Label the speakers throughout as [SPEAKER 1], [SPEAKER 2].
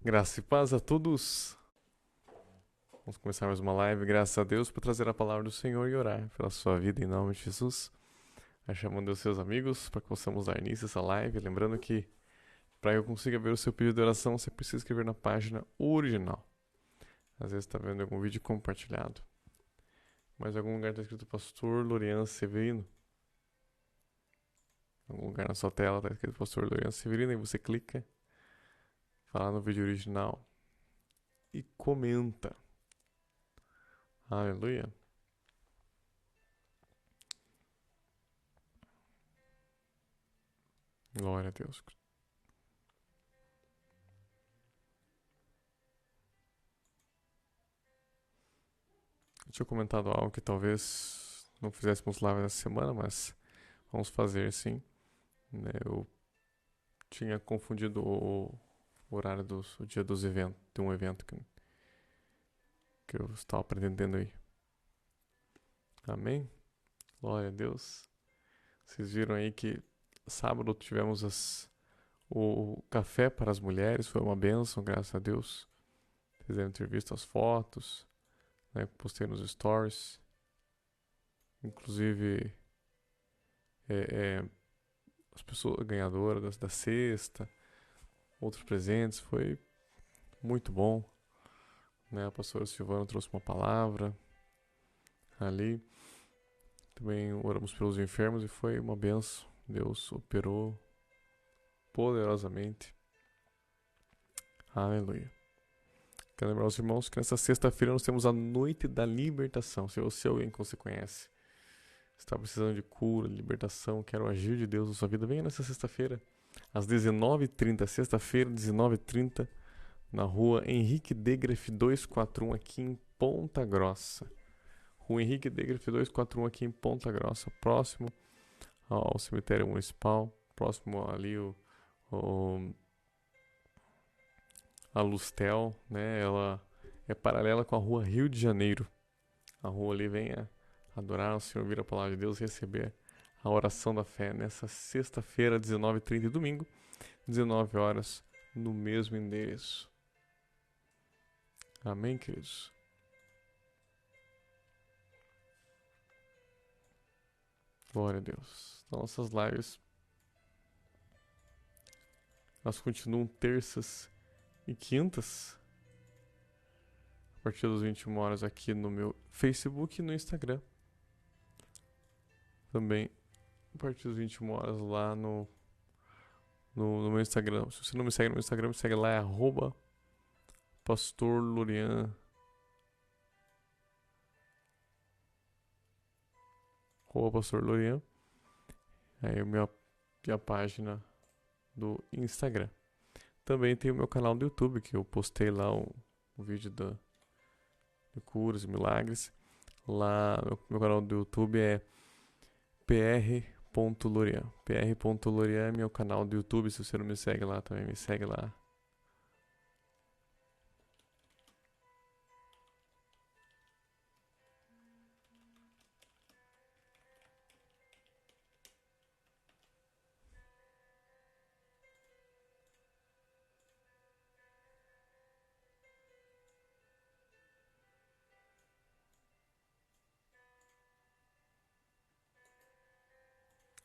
[SPEAKER 1] Graça e paz a todos. Vamos começar mais uma live. Graças a Deus por trazer a palavra do Senhor e orar pela sua vida em nome de Jesus. Vai chamando os seus amigos para que possamos dar início a essa live. Lembrando que para eu consiga ver o seu pedido de oração, você precisa escrever na página original. Às vezes está vendo algum vídeo compartilhado. Mas em algum lugar está escrito Pastor Lorian Severino. Em algum lugar na sua tela está escrito Pastor Lorian Severino e você clica, fala no vídeo original e comenta. Aleluia. Glória a Deus. Eu tinha comentado algo que talvez não fizéssemos live essa semana, mas vamos fazer sim. Né? Eu tinha confundido o horário o dia dos eventos, de um evento que eu estava pretendendo ir. Amém? Glória a Deus. Vocês viram aí que sábado tivemos o café para as mulheres, foi uma bênção, graças a Deus. Vocês devem ter visto as fotos, né? Postei nos stories. Inclusive, é, as pessoas ganhadoras da cesta, outros presentes, foi muito bom. Né? A pastora Silvana trouxe uma palavra ali. Também oramos pelos enfermos e foi uma benção. Deus operou poderosamente. Aleluia. Quero lembrar os irmãos que nessa sexta-feira nós temos a noite da libertação. Se você é alguém que você conhece, está precisando de cura, libertação, quer o agir de Deus na sua vida, venha nessa sexta-feira, às 19h30, sexta-feira, 19h30, na rua Henrique Degref 241, aqui em Ponta Grossa. Rua Henrique Degref 241, aqui em Ponta Grossa, próximo ao cemitério municipal, próximo ali o a Lustel, né? Ela é paralela com a rua Rio de Janeiro. A rua ali venha adorar o Senhor, ouvir a palavra de Deus, receber a oração da fé nessa sexta-feira, 19h30 e domingo, 19 horas, no mesmo endereço. Amém, queridos? Glória a Deus. Então, nossas lives, elas continuam terças e quintas, a partir das 21 horas aqui no meu Facebook e no Instagram. Também, a partir das 21 horas lá no meu Instagram. Se você não me segue no meu Instagram, me segue lá, é @pastorlorian. Pastor Lorian. Aí a minha página do Instagram. Também tem o meu canal do YouTube, que eu postei lá um vídeo de curas e milagres. Lá, meu canal do YouTube é pr.lorian. pr.lorian é meu canal do YouTube. Se você não me segue lá, também me segue lá.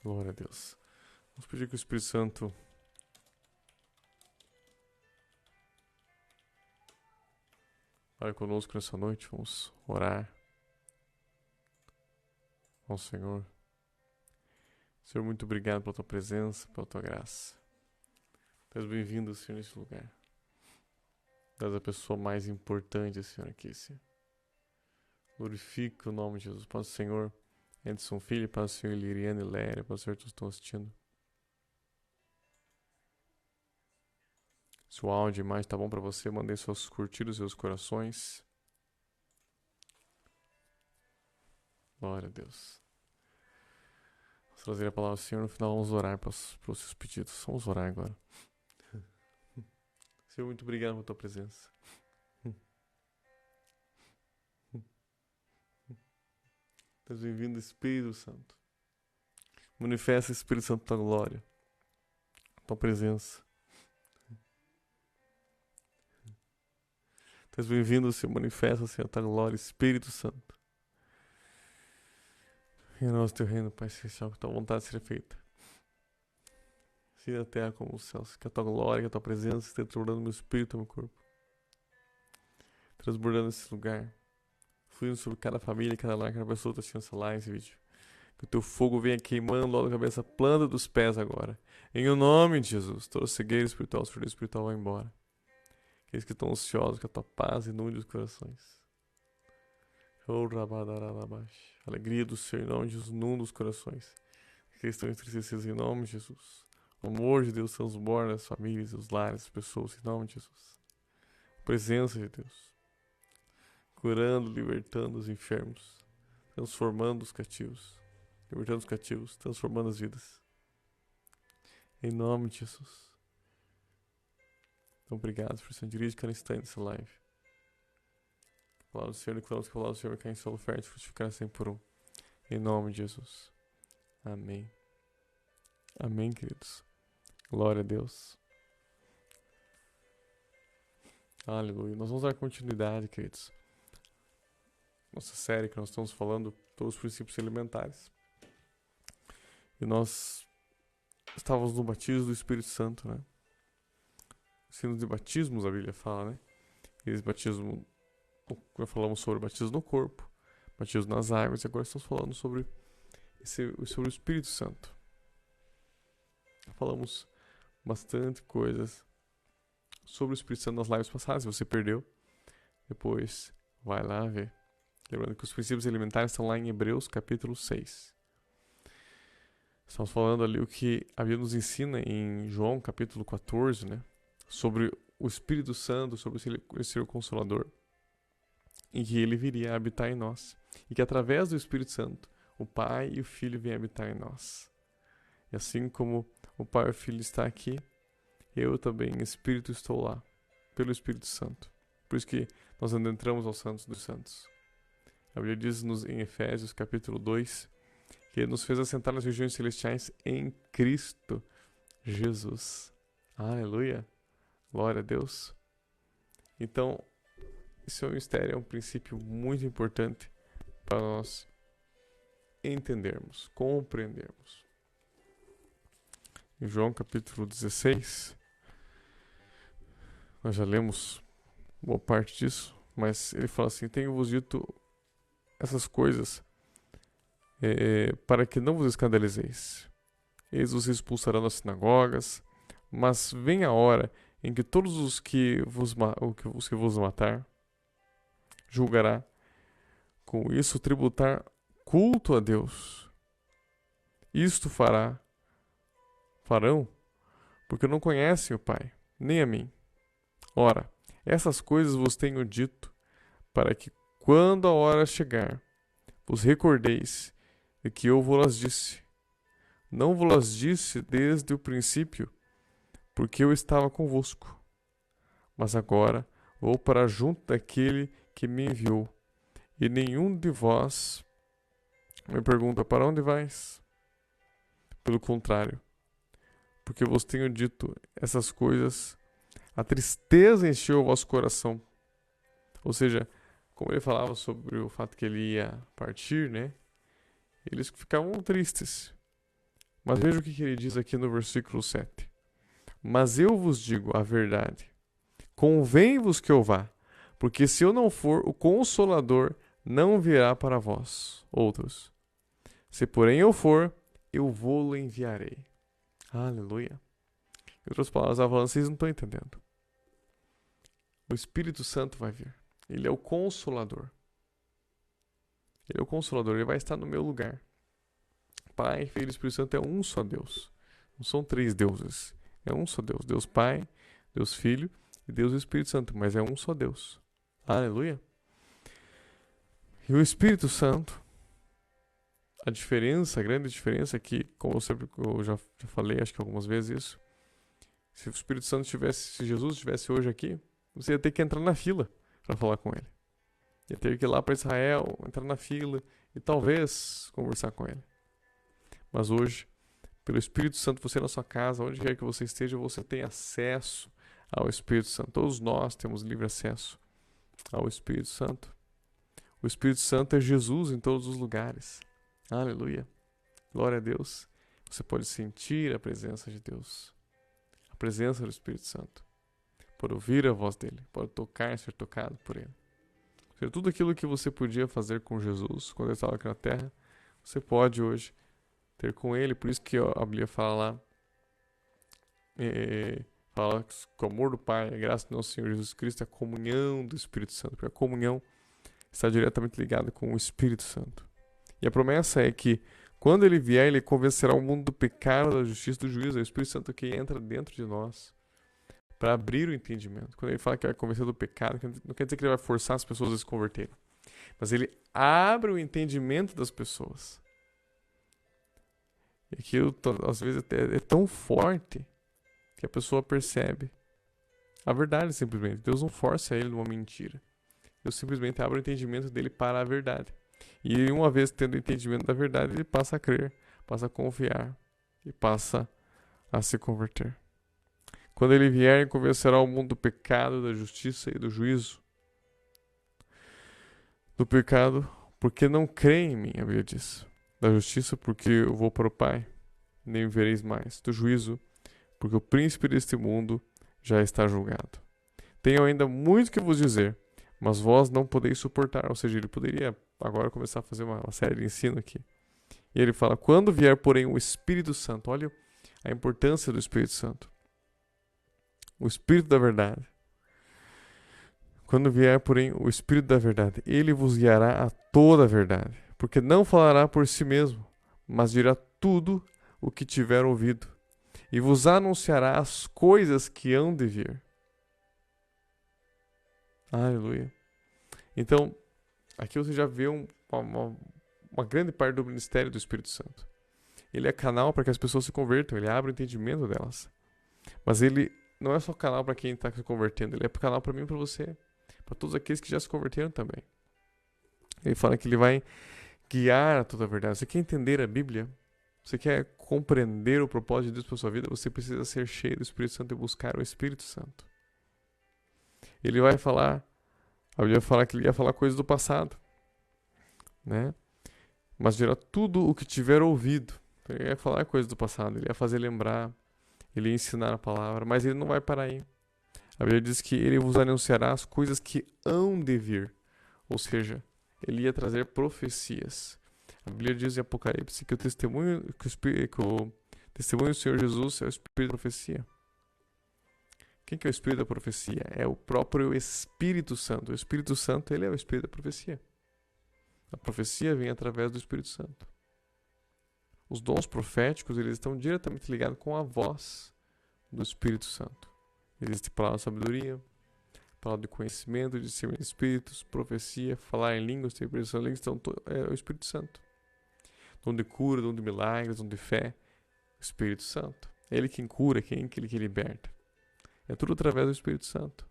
[SPEAKER 1] Glória a Deus. Vamos pedir que o Espírito Santo fale conosco nessa noite. Vamos orar ao Senhor. Senhor, muito obrigado pela tua presença, pela tua graça. Seja bem-vindo, Senhor, nesse lugar. Tu és a pessoa mais importante, Senhor, aqui, Senhor. Glorifica o nome de Jesus. Pai do Senhor, Edson Filho, Pai do Senhor, Liriane, Léria, Pai do Senhor, todos estão assistindo. Se o áudio e a imagem tá bom pra você, mandei suas curtidas e seus corações. Glória a Deus. Vamos trazer a palavra do Senhor. No final, vamos orar pelos seus pedidos. Vamos orar agora. Senhor, muito obrigado pela tua presença. Deus, bem-vindo, Espírito Santo. Manifesta, Espírito Santo, tua glória, tua presença. Tu bem-vindo, Senhor. Manifesta, Senhor, a tua glória, Espírito Santo. Em nós, teu reino, Pai Celestial, que a tua vontade seja feita. Assim na terra como nos céus. Que a tua glória, que a tua presença esteja transbordando meu espírito e meu corpo. Transbordando esse lugar. Fluindo sobre cada família, cada lar, cada pessoa que está assistindo essa live, esse vídeo. Que o teu fogo venha queimando logo a cabeça, planta dos pés agora. Em o nome de Jesus, toda cegueira espiritual, surdez espiritual vai embora. Aqueles que estão ansiosos, que a tua paz inunde os corações. Alegria do Senhor, em nome de Jesus, inunda os corações. Aqueles que estão entristecidos, em nome de Jesus. O amor de Deus transborda as famílias, os lares, as pessoas, em nome de Jesus. A presença de Deus. Curando, libertando os enfermos. Transformando os cativos. Libertando os cativos, transformando as vidas. Em nome de Jesus. Então, obrigado por ser dirigir cada instante dessa live. A palavra do Senhor, declaramos que a palavra do Senhor vai cair em solo fértil, frutificar 100 por 1. Em nome de Jesus. Amém. Amém, queridos. Glória a Deus. Aleluia. Nós vamos dar continuidade, queridos. Nossa série que nós estamos falando, todos os princípios elementares. E nós estávamos no batismo do Espírito Santo, né? Sinos de batismos, a Bíblia fala, né? Eles batismo, já falamos sobre batismo no corpo, batismo nas águas, e agora estamos falando sobre o Espírito Santo. Falamos bastante coisas sobre o Espírito Santo nas lives passadas. Se você perdeu, depois vai lá ver. Lembrando que os princípios elementares estão lá em Hebreus capítulo 6. Estamos falando ali o que a Bíblia nos ensina em João capítulo 14, né? Sobre o Espírito Santo, sobre o ser Consolador. E que ele viria a habitar em nós. E que através do Espírito Santo, o Pai e o Filho vêm habitar em nós. E assim como o Pai e o Filho estão aqui, eu também, em Espírito, estou lá. Pelo Espírito Santo. Por isso que nós adentramos aos Santos dos Santos. A Bíblia diz-nos em Efésios capítulo 2, que ele nos fez assentar nas regiões celestiais em Cristo Jesus. Aleluia. Glória a Deus. Então, esse é um mistério, é um princípio muito importante para nós entendermos, compreendermos. Em João capítulo 16, nós já lemos boa parte disso, mas ele fala assim: tenho-vos dito essas coisas para que não vos escandalizeis. Eles os expulsarão das sinagogas, mas vem a hora em que todos os que vos matar julgará com isso tributar culto a Deus. Isto farão, porque não conhecem o Pai, nem a mim. Ora, essas coisas vos tenho dito, para que, quando a hora chegar, vos recordeis de que eu vos disse. Não vos disse desde o princípio, porque eu estava convosco. Mas agora vou para junto daquele que me enviou, e nenhum de vós me pergunta: para onde vais? Pelo contrário, porque vos tenho dito essas coisas, a tristeza encheu o vosso coração. Ou seja, como ele falava sobre o fato que ele ia partir, né? Eles ficavam tristes. Mas veja o que ele diz aqui no versículo 7. Mas eu vos digo a verdade. Convém-vos que eu vá, porque se eu não for, o Consolador não virá para vós, outros. Se porém eu for, eu vou-lo enviarei. Aleluia. Em outras palavras, vocês não estão entendendo. O Espírito Santo vai vir. Ele é o Consolador. Ele é o Consolador. Ele vai estar no meu lugar. Pai, Filho e Espírito Santo é um só Deus. Não são três deuses. É um só Deus. Deus Pai, Deus Filho e Deus Espírito Santo. Mas é um só Deus. Aleluia. E o Espírito Santo, a grande diferença é que, como eu já falei, acho que algumas vezes isso, se o Espírito Santo se Jesus estivesse hoje aqui, você ia ter que entrar na fila para falar com ele. Ia ter que ir lá para Israel, entrar na fila e talvez conversar com ele. Mas hoje, pelo Espírito Santo, você na sua casa, onde quer que você esteja, você tem acesso ao Espírito Santo. Todos nós temos livre acesso ao Espírito Santo. O Espírito Santo é Jesus em todos os lugares. Aleluia. Glória a Deus. Você pode sentir a presença de Deus. A presença do Espírito Santo. Pode ouvir a voz dele. Pode tocar, ser tocado por ele. Ou seja, tudo aquilo que você podia fazer com Jesus quando ele estava aqui na terra, você pode hoje ter com ele. Por isso que a Bíblia fala lá, fala que o amor do Pai, a graça do nosso Senhor Jesus Cristo, a comunhão do Espírito Santo. Porque a comunhão está diretamente ligada com o Espírito Santo. E a promessa é que quando ele vier, ele convencerá o mundo do pecado, da justiça e do juízo. É o Espírito Santo que entra dentro de nós para abrir o entendimento. Quando ele fala que vai convencer do pecado, não quer dizer que ele vai forçar as pessoas a se converterem. Mas ele abre o entendimento das pessoas. E aquilo, às vezes, é tão forte que a pessoa percebe a verdade, simplesmente. Deus não força ele numa mentira. Deus simplesmente abre o entendimento dele para a verdade. E uma vez tendo o entendimento da verdade, ele passa a crer, passa a confiar e passa a se converter. Quando ele vier, convencerá o mundo do pecado, da justiça e do juízo. Do pecado, porque não creem em mim, a Bíblia diz. Da justiça, porque eu vou para o Pai, nem vereis mais. Do juízo, porque o príncipe deste mundo já está julgado. Tenho ainda muito que vos dizer, mas vós não podeis suportar. Ou seja, ele poderia agora começar a fazer uma série de ensino aqui. E ele fala, quando vier, porém, o Espírito Santo. Olha a importância do Espírito Santo. O Espírito da verdade. Quando vier, porém, o Espírito da verdade, ele vos guiará a toda a verdade. Porque não falará por si mesmo, mas dirá tudo o que tiver ouvido. E vos anunciará as coisas que hão de vir. Aleluia. Então, aqui você já vê uma grande parte do ministério do Espírito Santo. Ele é canal para que as pessoas se convertam, ele abre o entendimento delas. Mas ele não é só canal para quem está se convertendo, ele é canal para mim e para você, para todos aqueles que já se converteram também. Ele fala que ele vai guiar a toda a verdade. Você quer entender a Bíblia? Você quer compreender o propósito de Deus para sua vida? Você precisa ser cheio do Espírito Santo e buscar o Espírito Santo. Ele vai falar, a Bíblia fala que ele ia falar coisas do passado, né? Mas dirá tudo o que tiver ouvido. Então, ele ia falar coisas do passado, ele ia fazer lembrar, ele ia ensinar a palavra, mas ele não vai parar aí. A Bíblia diz que ele vos anunciará as coisas que hão de vir. Ou seja, ele ia trazer profecias. A Bíblia diz em Apocalipse que o testemunho do Senhor Jesus é o Espírito da profecia. Quem que é o Espírito da profecia? É o próprio Espírito Santo. O Espírito Santo, ele é o Espírito da profecia. A profecia vem através do Espírito Santo. Os dons proféticos, eles estão diretamente ligados com a voz do Espírito Santo. Existe palavra de sabedoria, palavra de conhecimento, discernimento de espíritos, profecia, falar em línguas, interpretação de línguas, então é o Espírito Santo. Dom de cura, dom de milagres, dom de fé, o Espírito Santo. É ele quem cura, ele que liberta. É tudo através do Espírito Santo.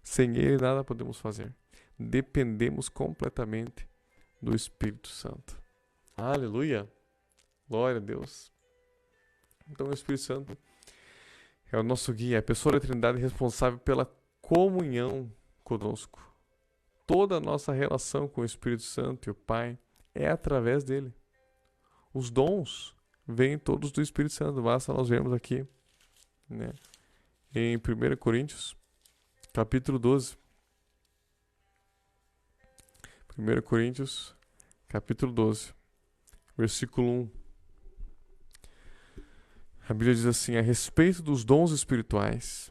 [SPEAKER 1] Sem ele nada podemos fazer. Dependemos completamente do Espírito Santo. Aleluia! Glória a Deus. Então o Espírito Santo é o nosso guia, a pessoa da Trindade responsável pela comunhão conosco. Toda a nossa relação com o Espírito Santo e o Pai é através dele. Os dons vêm todos do Espírito Santo. Basta nós vermos aqui, né? Em 1 Coríntios, capítulo 12. 1 Coríntios, capítulo 12, versículo 1. A Bíblia diz assim, a respeito dos dons espirituais.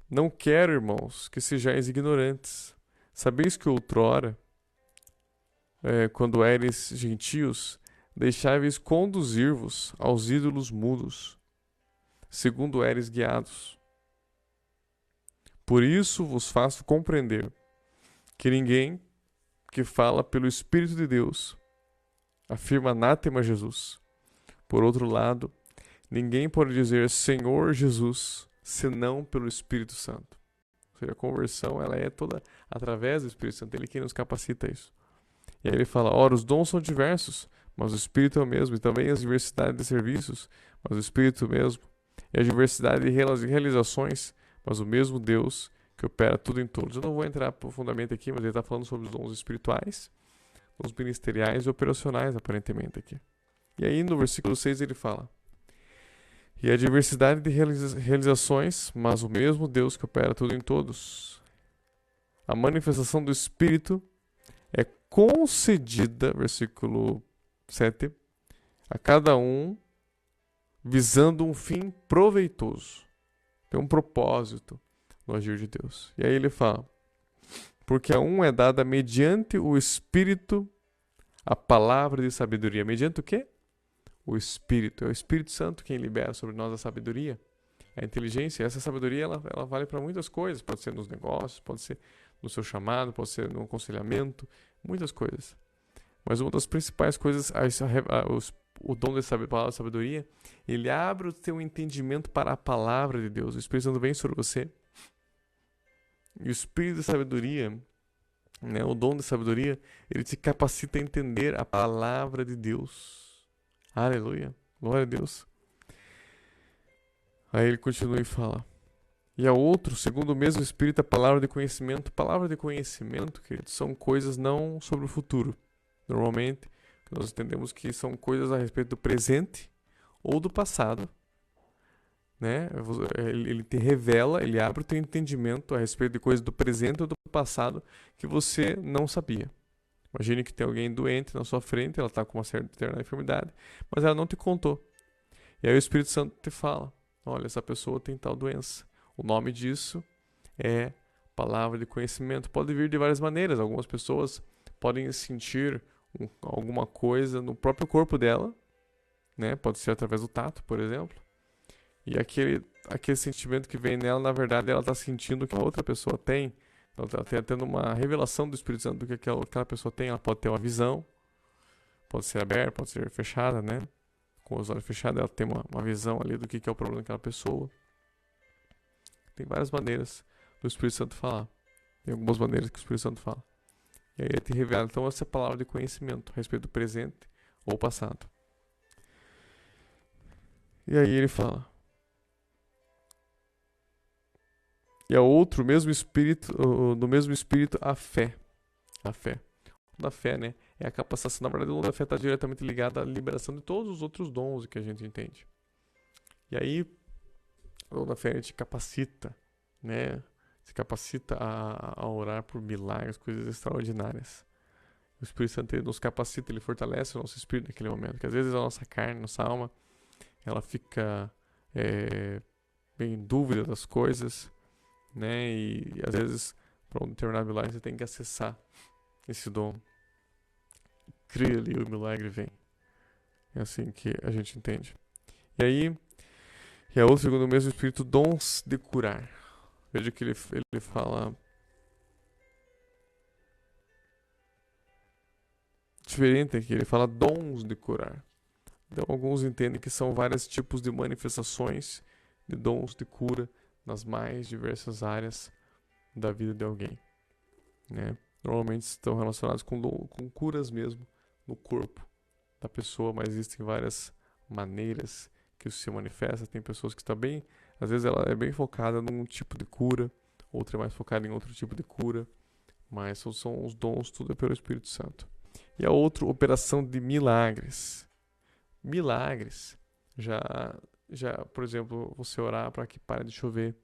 [SPEAKER 1] Não quero, irmãos, que sejais ignorantes. Sabeis que outrora, quando éreis gentios, deixáveis conduzir-vos aos ídolos mudos, segundo éreis guiados. Por isso vos faço compreender que ninguém que fala pelo Espírito de Deus afirma anátema Jesus. Por outro lado, ninguém pode dizer Senhor Jesus senão pelo Espírito Santo. Ou seja, a conversão ela é toda através do Espírito Santo. Ele quem nos capacita a isso. E aí ele fala, ora, os dons são diversos, mas o Espírito é o mesmo. E também as diversidades de serviços, mas o Espírito é o mesmo. E a diversidade de realizações, mas o mesmo Deus que opera tudo em todos. Eu não vou entrar profundamente aqui, mas ele está falando sobre os dons espirituais, os ministeriais e operacionais, aparentemente, aqui. E aí, no versículo 6, ele fala: e a diversidade de realizações, mas o mesmo Deus que opera tudo em todos. A manifestação do Espírito é concedida, versículo 7, a cada um visando um fim proveitoso. Tem um propósito no agir de Deus. E aí ele fala: porque a um é dada mediante o Espírito a palavra de sabedoria. Mediante o quê? O Espírito. É o Espírito Santo quem libera sobre nós a sabedoria, a inteligência. Essa sabedoria ela vale para muitas coisas. Pode ser nos negócios, pode ser no seu chamado, pode ser no aconselhamento, muitas coisas. Mas uma das principais coisas, o dom da palavra de sabedoria, ele abre o teu entendimento para a palavra de Deus. O Espírito Santo vem sobre você. E o Espírito de sabedoria, né, o dom de sabedoria, ele te capacita a entender a palavra de Deus. Aleluia. Glória a Deus. Aí ele continua e fala: e a outro, segundo o mesmo Espírito, a palavra de conhecimento. Palavra de conhecimento, queridos, são coisas não sobre o futuro. Normalmente, nós entendemos que são coisas a respeito do presente ou do passado. Né? Ele te revela, ele abre o teu entendimento a respeito de coisas do presente ou do passado que você não sabia. Imagine que tem alguém doente na sua frente, ela está com uma certa determinada enfermidade, mas ela não te contou. E aí o Espírito Santo te fala: olha, essa pessoa tem tal doença. O nome disso é palavra de conhecimento. Pode vir de várias maneiras. Algumas pessoas podem sentir alguma coisa no próprio corpo dela, né? Pode ser através do tato, por exemplo. E aquele sentimento que vem nela, na verdade, ela está sentindo que a outra pessoa tem. Ela está tendo uma revelação do Espírito Santo do que aquela pessoa tem. Ela pode ter uma visão, pode ser aberta, pode ser fechada, né? Com os olhos fechados, ela tem uma visão ali do que é o problema daquela pessoa. Tem várias maneiras do Espírito Santo falar. Tem algumas maneiras que o Espírito Santo fala. E aí ele te revela, então, essa palavra de conhecimento a respeito do presente ou passado. E aí ele fala: e a outro, no mesmo Espírito, a fé. A fé. O da fé, né? É a capacitação. Na verdade, o dom da fé está diretamente ligado à liberação de todos os outros dons que a gente entende. E aí, o dom da fé te capacita, né? Se capacita a orar por milagres, coisas extraordinárias. O Espírito Santo ele nos capacita, ele fortalece o nosso espírito naquele momento. Porque às vezes a nossa carne, nossa alma, ela fica bem em dúvida das coisas, né? E às vezes, para um determinado milagre, você tem que acessar esse dom. Cria ali, o milagre vem. É assim que a gente entende. E aí, e a outra, segundo o mesmo Espírito, dons de curar. Veja que ele fala diferente aqui, ele fala dons de curar. Então, alguns entendem que são vários tipos de manifestações de dons de cura nas mais diversas áreas da vida de alguém, né? Normalmente estão relacionados com curas mesmo no corpo da pessoa, mas existem várias maneiras que isso se manifesta. Tem pessoas que estão bem, às vezes ela é bem focada num tipo de cura, outra é mais focada em outro tipo de cura, mas são os dons, tudo é pelo Espírito Santo. E a outra, operação de milagres. Milagres, já, por exemplo, você orar para que pare de chover,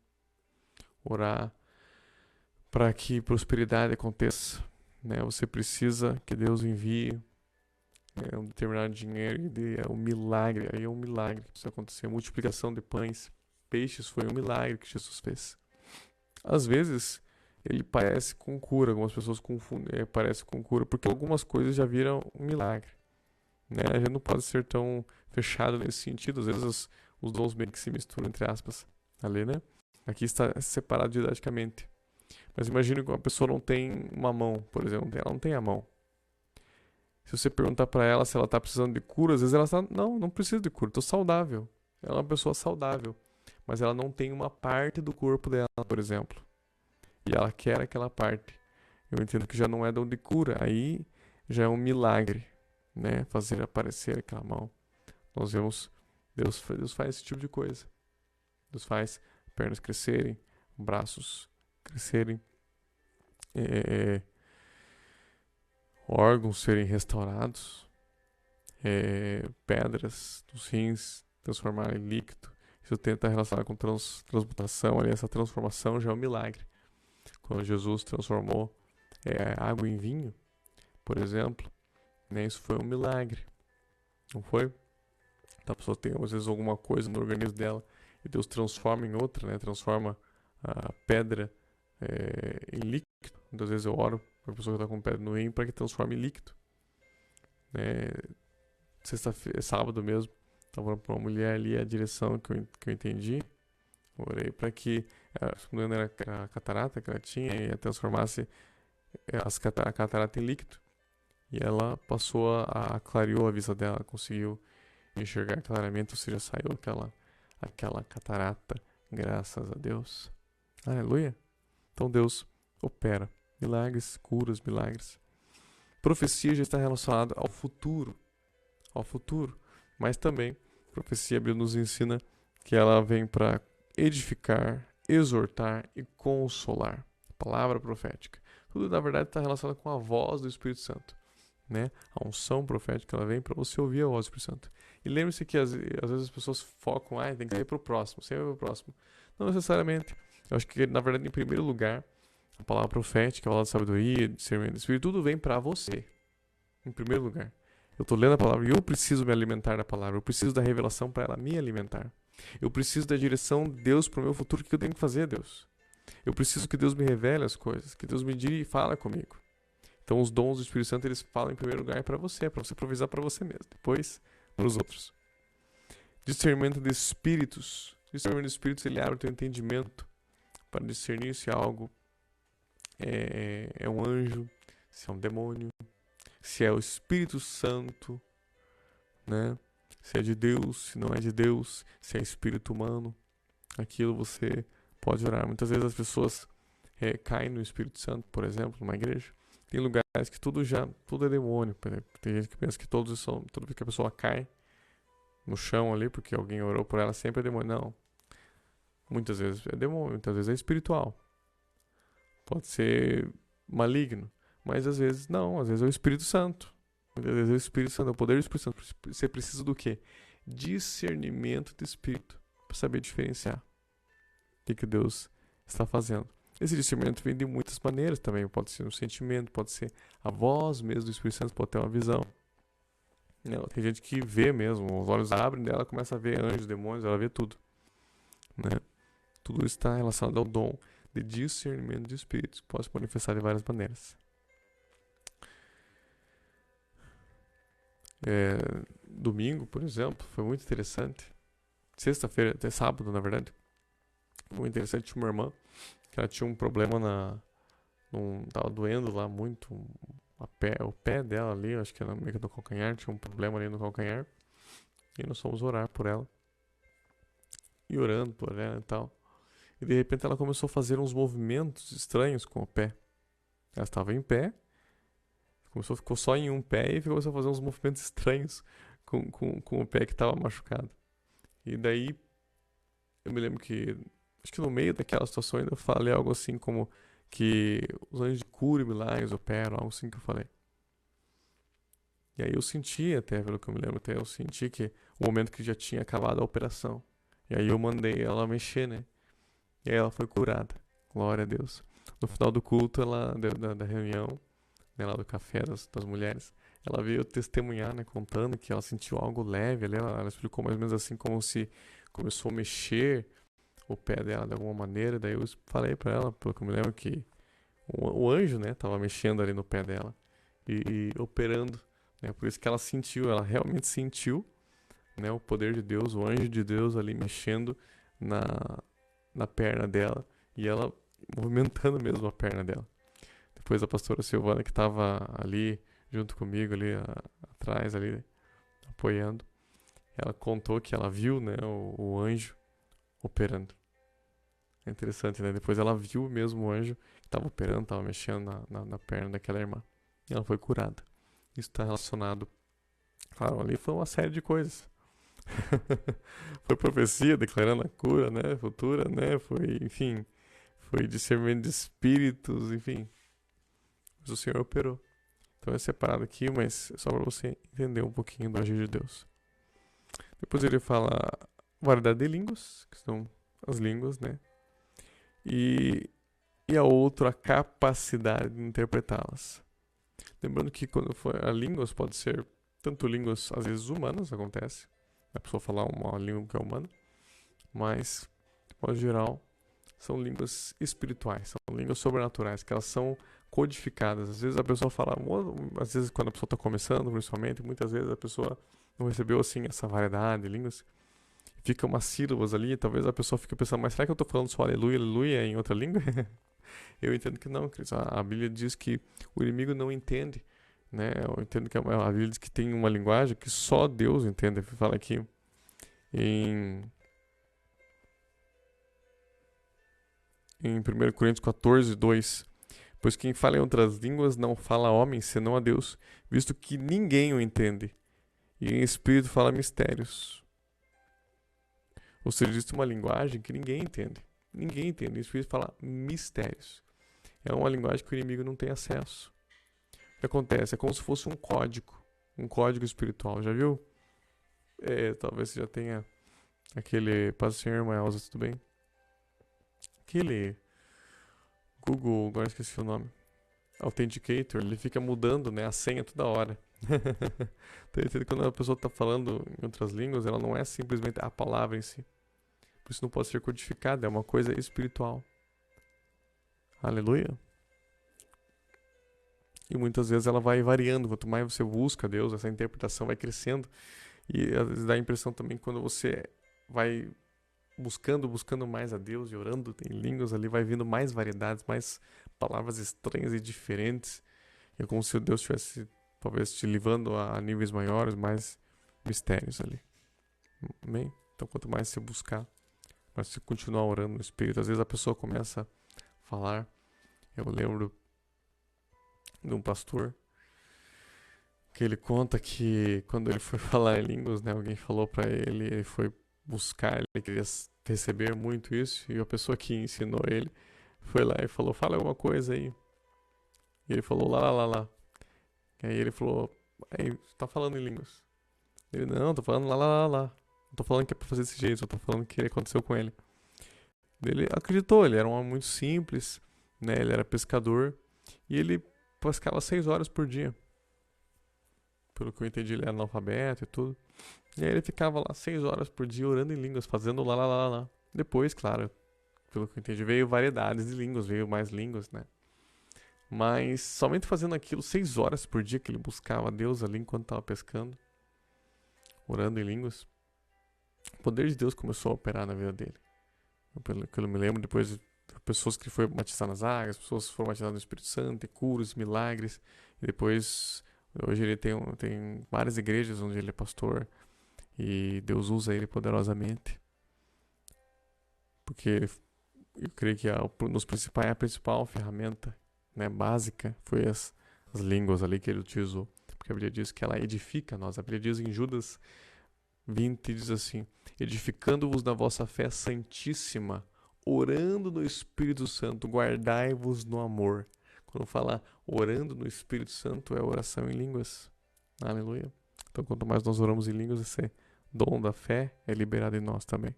[SPEAKER 1] orar para que prosperidade aconteça, né? Você precisa que Deus envie um determinado dinheiro e dê um milagre. Aí é um milagre que precisa acontecer. A multiplicação de pães, peixes foi um milagre que Jesus fez. Às vezes ele parece com cura, algumas pessoas confundem, parece com cura, porque algumas coisas já viram um milagre, né? A gente não pode ser tão fechado nesse sentido. Às vezes os dons bem que se misturam, entre aspas, ali, né? Aqui está separado didaticamente. Mas imagine que uma pessoa não tem uma mão, por exemplo, ela não tem a mão. Se você perguntar para ela se ela está precisando de cura, às vezes ela está, não preciso de cura, estou saudável. Ela é uma pessoa saudável, mas ela não tem uma parte do corpo dela, por exemplo. E ela quer aquela parte. Eu entendo que já não é dom de cura, aí já é um milagre, né? Fazer aparecer aquela mão. Nós vemos, Deus faz esse tipo de coisa. Deus faz pernas crescerem, braços crescerem, órgãos serem restaurados, pedras dos rins transformarem em líquido. Isso está relacionado com transmutação, ali, essa transformação já é um milagre. Quando Jesus transformou água em vinho, por exemplo, né, isso foi um milagre, não foi? A pessoa tem às vezes alguma coisa no organismo dela e Deus transforma em outra, né? Transforma a pedra em líquido. Muitas vezes eu oro para a pessoa que está com pedra no rim para que transforme em líquido. Sábado mesmo, estava orando para uma mulher ali, a direção que eu entendi. Orei para que, se não me engano, era a catarata que ela tinha e transformasse a catarata em líquido. E ela passou clareou a vista dela, conseguiu enxergar claramente, ou seja, saiu aquela catarata, graças a Deus. Aleluia. Então Deus opera milagres, curas, milagres. Profecia já está relacionada ao futuro, mas também profecia, a Bíblia nos ensina que ela vem para edificar, exortar e consolar. Palavra profética. Tudo, na verdade, está relacionado com a voz do Espírito Santo. Né? A unção profética, ela vem para você ouvir a voz do Espírito Santo. E lembre-se que às vezes as pessoas focam, tem que ser para o próximo, sempre para o próximo. Não necessariamente. Eu acho que, na verdade, em primeiro lugar, a palavra profética, a palavra de sabedoria, discernimento do Espírito, tudo vem para você. Em primeiro lugar. Eu estou lendo a palavra e eu preciso me alimentar da palavra. Eu preciso da revelação para ela me alimentar. Eu preciso da direção de Deus para o meu futuro. O que eu tenho que fazer, Deus? Eu preciso que Deus me revele as coisas, que Deus me diga e fala comigo. Então, os dons do Espírito Santo, eles falam em primeiro lugar para você provisar para você mesmo. Depois, para os outros. Discernimento de espíritos. Discernimento de espíritos, ele abre o teu entendimento para discernir se algo é um anjo, se é um demônio, se é o Espírito Santo, né? Se é de Deus, se não é de Deus, se é espírito humano. Aquilo você pode orar. Muitas vezes as pessoas caem no Espírito Santo, por exemplo, numa igreja. Tem lugares que tudo é demônio. Tem gente que pensa que toda vez que a pessoa cai no chão ali, porque alguém orou por ela, sempre é demônio. Não. Muitas vezes é demônio, muitas vezes é espiritual. Pode ser maligno, mas às vezes não, às vezes é o Espírito Santo. Muitas vezes é o Espírito Santo, é o poder do Espírito Santo. Você precisa do quê? Discernimento de espírito, para saber diferenciar o que Deus está fazendo. Esse discernimento vem de muitas maneiras também. Pode ser um sentimento, pode ser a voz mesmo do Espírito Santo, pode ter uma visão. Não, tem gente que vê mesmo, os olhos abrem dela, começa a ver anjos, demônios, ela vê tudo. Né? Tudo isso está relacionado ao dom de discernimento de espíritos, que pode se manifestar de várias maneiras. Domingo, por exemplo, foi muito interessante. Sexta-feira, até sábado, na verdade. Foi muito interessante, tinha uma irmã que ela tinha um problema tava doendo lá muito o pé dela ali, acho que era meio que no calcanhar, tinha um problema ali no calcanhar. E nós fomos orar por ela. E orando por ela e tal. E de repente ela começou a fazer uns movimentos estranhos com o pé. Ela estava em pé, ficou só em um pé e começou a fazer uns movimentos estranhos com o pé que estava machucado. E daí, eu me lembro que, acho que no meio daquela situação ainda eu falei algo assim como que os anjos de cura e milagres operam, algo assim que eu falei. E aí eu senti, até pelo que eu me lembro, eu senti que o momento que já tinha acabado a operação. E aí eu mandei ela mexer, né? E aí ela foi curada. Glória a Deus. No final do culto, da reunião, né, lá do café das mulheres, ela veio testemunhar, né, contando que ela sentiu algo leve ali. Ela explicou mais ou menos assim, como se começou a mexer o pé dela de alguma maneira. Daí eu falei pra ela, pelo que eu me lembro, que o anjo, né, tava mexendo ali no pé dela e operando, né? Por isso que ela realmente sentiu, né, o poder de Deus, o anjo de Deus ali mexendo na perna dela e ela movimentando mesmo a perna dela. Depois a pastora Silvana, que estava ali junto comigo, ali atrás, ali apoiando, ela contou que ela viu, né, o anjo operando. É interessante, né? Depois ela viu mesmo o anjo que estava operando, estava mexendo na perna daquela irmã. E ela foi curada. Isso está relacionado, claro, ali foi uma série de coisas. Foi profecia declarando a cura, né, futura, né, foi, enfim, foi discernimento de espíritos, enfim. Mas o Senhor operou. Então é separado aqui, mas é só para você entender um pouquinho do agir de Deus. Depois ele fala variedade de línguas, que são as línguas, né? E a outra, a capacidade de interpretá-las. Lembrando que quando for a línguas, pode ser tanto línguas, às vezes humanas, acontece. A pessoa falar uma língua que é humana. Mas, de modo geral, são línguas espirituais, são línguas sobrenaturais, que elas são codificadas. Às vezes a pessoa fala, às vezes quando a pessoa está começando, principalmente, muitas vezes a pessoa não recebeu assim essa variedade de línguas. Fica umas sílabas ali, talvez a pessoa fique pensando, mas será que eu estou falando só aleluia, aleluia em outra língua? Eu entendo que não, Cris. A Bíblia diz que o inimigo não entende, né? Eu entendo que a Bíblia diz que tem uma linguagem que só Deus entende. Fala aqui em 1 Coríntios 14, 2. Pois quem fala em outras línguas não fala a homem, senão a Deus, visto que ninguém o entende. E em espírito fala mistérios. Ou seja, existe uma linguagem que ninguém entende. Ninguém entende. Em espírito fala mistérios. É uma linguagem que o inimigo não tem acesso. O que acontece? É como se fosse um código espiritual. Já viu? Talvez você já tenha aquele... Paz do Senhor, irmã Elza, tudo bem? Aquele Google, agora esqueci o nome. Authenticator, ele fica mudando, né, a senha toda hora. Então, quando a pessoa está falando em outras línguas, ela não é simplesmente a palavra em si. Por isso não pode ser codificada, é uma coisa espiritual. Aleluia. E muitas vezes ela vai variando, quanto mais você busca Deus, essa interpretação vai crescendo. E às vezes dá a impressão também que quando você vai buscando mais a Deus e orando em línguas, ali vai vindo mais variedades, mais palavras estranhas e diferentes. É como se Deus estivesse talvez te levando a níveis maiores, mais mistérios ali. Amém? Então quanto mais você buscar, mais você continuar orando no Espírito. Às vezes a pessoa começa a falar. Eu lembro de um pastor que ele conta que quando ele foi falar em línguas, né, alguém falou para ele, ele foi buscar, ele queria receber muito isso, e a pessoa que ensinou ele foi lá e falou, fala alguma coisa aí. E ele falou, lá. E aí ele falou, aí, tá falando em línguas. Ele, não, tô falando lá. Não tô falando que é pra fazer desse jeito, só tô falando que aconteceu com ele. Ele acreditou, ele era um homem muito simples, né, ele era pescador, e ele pescava 6 horas por dia. Pelo que eu entendi, ele era analfabeto e tudo. E aí ele ficava lá 6 horas por dia orando em línguas, fazendo lá. Depois, claro, pelo que eu entendi, veio variedades de línguas, veio mais línguas, né? Mas somente fazendo aquilo 6 horas por dia que ele buscava a Deus ali enquanto estava pescando, orando em línguas, o poder de Deus começou a operar na vida dele. Pelo que eu me lembro, depois pessoas que foram batizadas nas águas, pessoas que foram batizadas no Espírito Santo, curas, milagres. E depois, hoje ele tem várias igrejas onde ele é pastor. E Deus usa ele poderosamente. Porque eu creio que a principal ferramenta, né, básica foi as línguas ali que ele utilizou. Porque a Bíblia diz que ela edifica nós. A Bíblia diz em Judas 20, diz assim, edificando-vos na vossa fé santíssima, orando no Espírito Santo, guardai-vos no amor. Quando fala orando no Espírito Santo, é oração em línguas. Aleluia. Então, quanto mais nós oramos em línguas, esse dom da fé é liberado em nós também.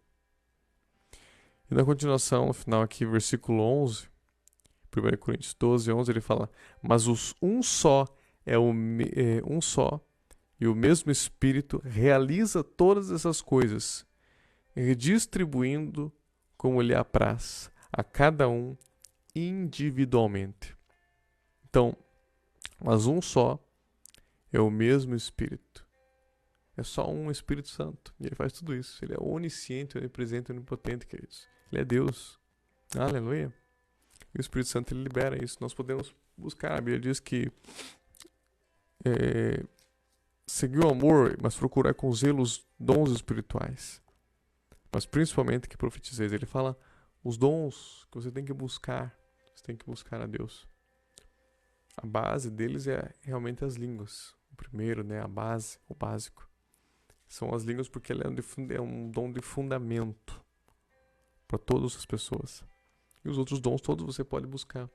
[SPEAKER 1] E na continuação, no final aqui, versículo 11, 1 Coríntios 12, 11, ele fala, mas um só um só, e o mesmo Espírito realiza todas essas coisas, redistribuindo como lhe apraz a cada um individualmente. Então, mas um só é o mesmo Espírito. É só um Espírito Santo. E ele faz tudo isso. Ele é onisciente, onipresente, onipotente, queridos. Ele é Deus. Aleluia. E o Espírito Santo ele libera isso. Nós podemos buscar. A Bíblia diz que seguir o amor, mas procurar com zelo os dons espirituais. Mas principalmente que profetizeis. Ele fala os dons que você tem que buscar. Você tem que buscar a Deus. A base deles é realmente as línguas. O primeiro, né? A base, o básico. São as línguas porque ele é um dom de fundamento para todas as pessoas. E os outros dons todos você pode buscar.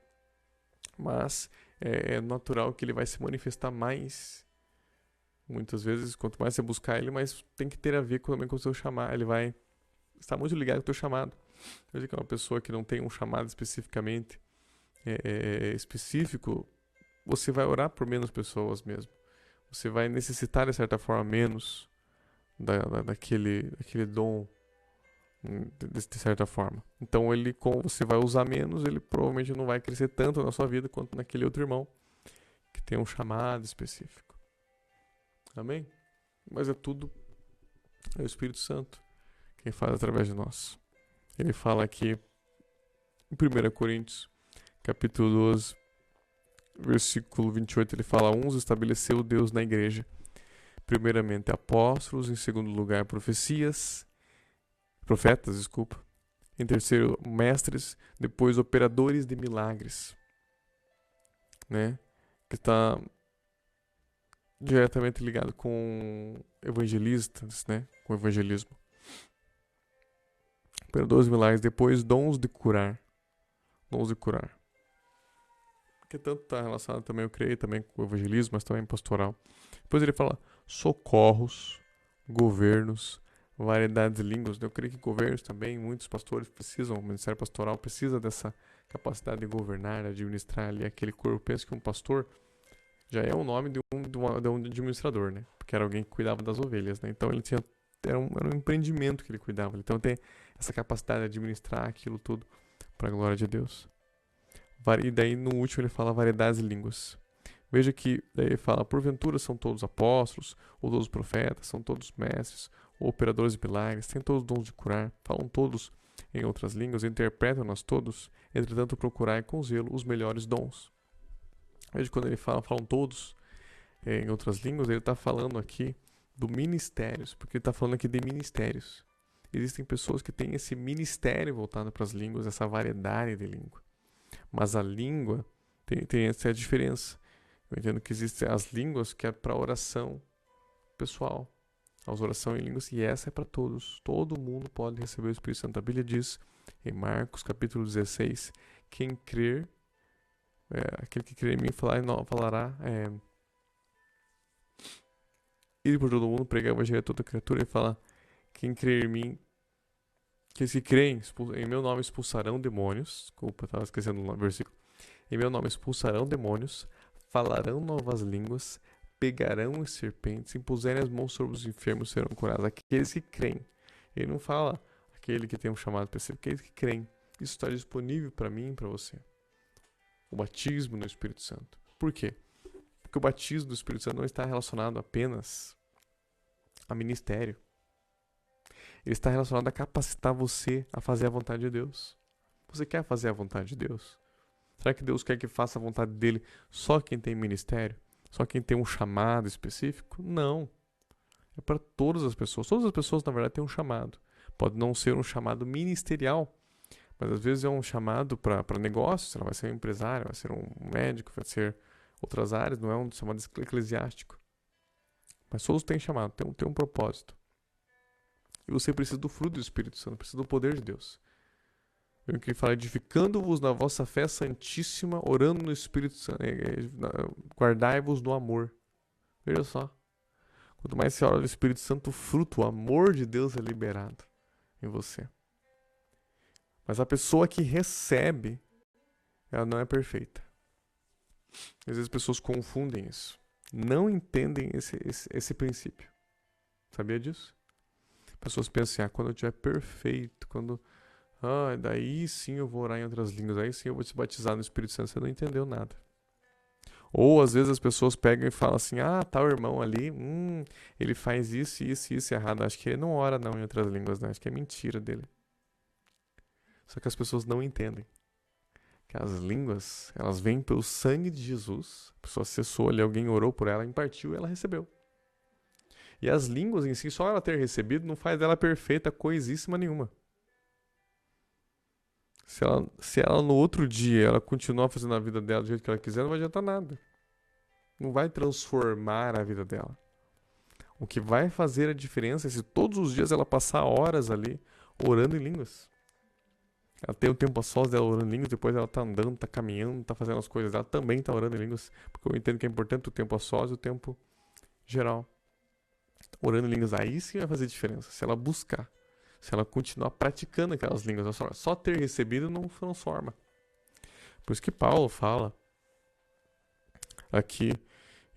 [SPEAKER 1] Mas é natural que ele vai se manifestar mais. Muitas vezes, quanto mais você buscar ele, mais tem que ter a ver também com o seu chamado. Ele vai estar muito ligado com o teu chamado. Veja que é uma pessoa que não tem um chamado especificamente específico, você vai orar por menos pessoas mesmo. Você vai necessitar, de certa forma, menos daquele dom, de certa forma. Então, como você vai usar menos, ele provavelmente não vai crescer tanto na sua vida quanto naquele outro irmão que tem um chamado específico. Amém? Mas é o Espírito Santo quem faz através de nós. Ele fala aqui em 1 Coríntios, capítulo 12, versículo 28, ele fala: uns estabeleceu Deus na igreja, primeiramente apóstolos, em segundo lugar profetas, em terceiro mestres, depois operadores de milagres, né? Que está diretamente ligado com evangelistas, né? Com o evangelismo. Operadores de milagres, depois dons de curar. Que tanto está relacionado também, eu creio, também com o evangelismo, mas também pastoral. Depois ele fala socorros, governos, variedades de línguas. Eu creio que governos também, muitos pastores precisam, o ministério pastoral precisa dessa capacidade de governar, de administrar ali aquele corpo. Eu penso que um pastor já é o nome de um administrador, né? Porque era alguém que cuidava das ovelhas, né? Então ele era um empreendimento que ele cuidava. Então tem essa capacidade de administrar aquilo tudo para a glória de Deus. E daí no último ele fala variedades de línguas. Veja que daí ele fala: porventura são todos apóstolos, ou todos profetas, são todos mestres, ou operadores de milagres, têm todos dons de curar, falam todos em outras línguas, interpretam-nas todos, entretanto procurai com zelo os melhores dons. Veja quando ele falam todos em outras línguas, ele está falando aqui do ministérios, porque ele está falando aqui de ministérios. Existem pessoas que têm esse ministério voltado para as línguas, essa variedade de língua. Mas a língua tem essa diferença. Eu entendo que existem as línguas que é para oração pessoal, as orações em línguas, e essa é para todos. Todo mundo pode receber o Espírito Santo. A Bíblia diz em Marcos capítulo 16, quem crer, aquele que crer em mim falará, ir por todo mundo, pregar o evangelho a toda criatura, e fala: quem crer em mim, que se creem em meu nome expulsarão demônios. Desculpa, estava esquecendo o versículo. Em meu nome expulsarão demônios, falarão novas línguas, pegarão as serpentes, impuserem as mãos sobre os enfermos, serão curados. Aqueles que creem. Ele não fala aquele que tem um chamado específico, aqueles que creem. Isso está disponível para mim e para você. O batismo no Espírito Santo. Por quê? Porque o batismo do Espírito Santo não está relacionado apenas a ministério. Ele está relacionado a capacitar você a fazer a vontade de Deus. Você quer fazer a vontade de Deus? Será que Deus quer que faça a vontade dele só quem tem ministério? Só quem tem um chamado específico? Não. É para todas as pessoas. Todas as pessoas, na verdade, têm um chamado. Pode não ser um chamado ministerial, mas às vezes é um chamado para negócios. Ela vai ser um empresário, vai ser um médico, vai ser outras áreas. Não é um chamado eclesiástico. Mas todos têm chamado, tem um propósito. E você precisa do fruto do Espírito Santo, precisa do poder de Deus. Eu queria falar: edificando-vos na vossa fé santíssima, orando no Espírito Santo, guardai-vos no amor. Veja só. Quanto mais você ora no Espírito Santo, o fruto, o amor de Deus é liberado em você. Mas a pessoa que recebe, ela não é perfeita. Às vezes as pessoas confundem isso. Não entendem esse princípio. Sabia disso? Pessoas pensam assim: quando eu estiver perfeito, daí sim eu vou orar em outras línguas, aí sim eu vou te batizar no Espírito Santo. Você não entendeu nada. Ou às vezes as pessoas pegam e falam assim: tal irmão ali, ele faz isso errado. Acho que ele não ora não em outras línguas, né? Acho que é mentira dele. Só que as pessoas não entendem que as línguas, elas vêm pelo sangue de Jesus. A pessoa acessou ali, alguém orou por ela, impartiu e ela recebeu. E as línguas em si, só ela ter recebido, não faz dela perfeita coisíssima nenhuma. Se ela no outro dia ela continuar fazendo a vida dela do jeito que ela quiser, não vai adiantar nada. Não vai transformar a vida dela. O que vai fazer a diferença é se todos os dias ela passar horas ali orando em línguas. Ela tem o tempo a sós dela orando em línguas, depois ela tá andando, tá caminhando, tá fazendo as coisas dela, também tá orando em línguas, porque eu entendo que é importante o tempo a sós e o tempo geral. Orando em línguas aí sim vai fazer diferença, se ela buscar, se ela continuar praticando aquelas línguas, só ter recebido não transforma. Por isso que Paulo fala aqui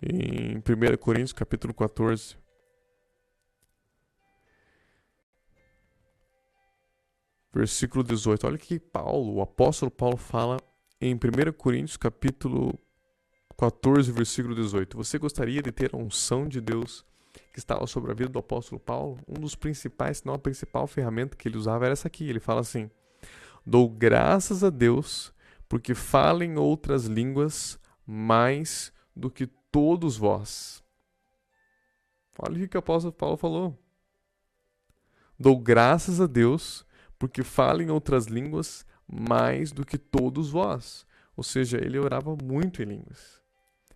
[SPEAKER 1] em 1 Coríntios capítulo 14, versículo 18. Olha o que Paulo, o apóstolo Paulo fala em 1 Coríntios capítulo 14, versículo 18. Você gostaria de ter a unção de Deus que estava sobre a vida do apóstolo Paulo? Um dos principais, se não a principal ferramenta que ele usava era essa aqui. Ele fala assim: dou graças a Deus porque falo em outras línguas mais do que todos vós. Olha o que o apóstolo Paulo falou. Dou graças a Deus porque falo em outras línguas mais do que todos vós. Ou seja, ele orava muito em línguas.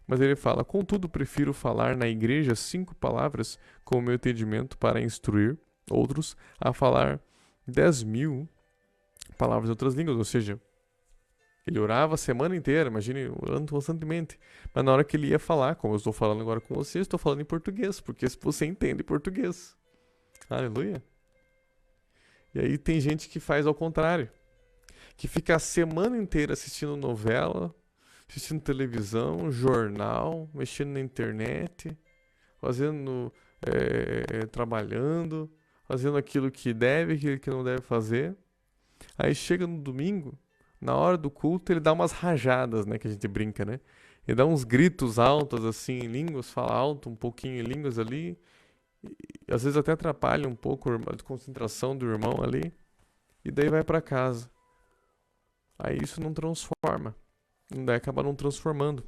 [SPEAKER 1] Mas ele fala: contudo, prefiro falar na igreja 5 palavras com o meu entendimento para instruir outros a falar 10.000 palavras em outras línguas. Ou seja, ele orava a semana inteira, imagine, orando constantemente. Mas na hora que ele ia falar, como eu estou falando agora com você, eu estou falando em português, porque você entende português. Aleluia. E aí tem gente que faz ao contrário, que fica a semana inteira assistindo novela, assistindo televisão, jornal, mexendo na internet, fazendo, trabalhando, fazendo aquilo que deve, aquilo que não deve fazer. Aí chega no domingo, na hora do culto, ele dá umas rajadas, né, que a gente brinca, né? Ele dá uns gritos altos assim em línguas, fala alto um pouquinho em línguas ali, e às vezes até atrapalha um pouco a concentração do irmão ali, e daí vai para casa. Aí isso não transforma, daí acaba não transformando.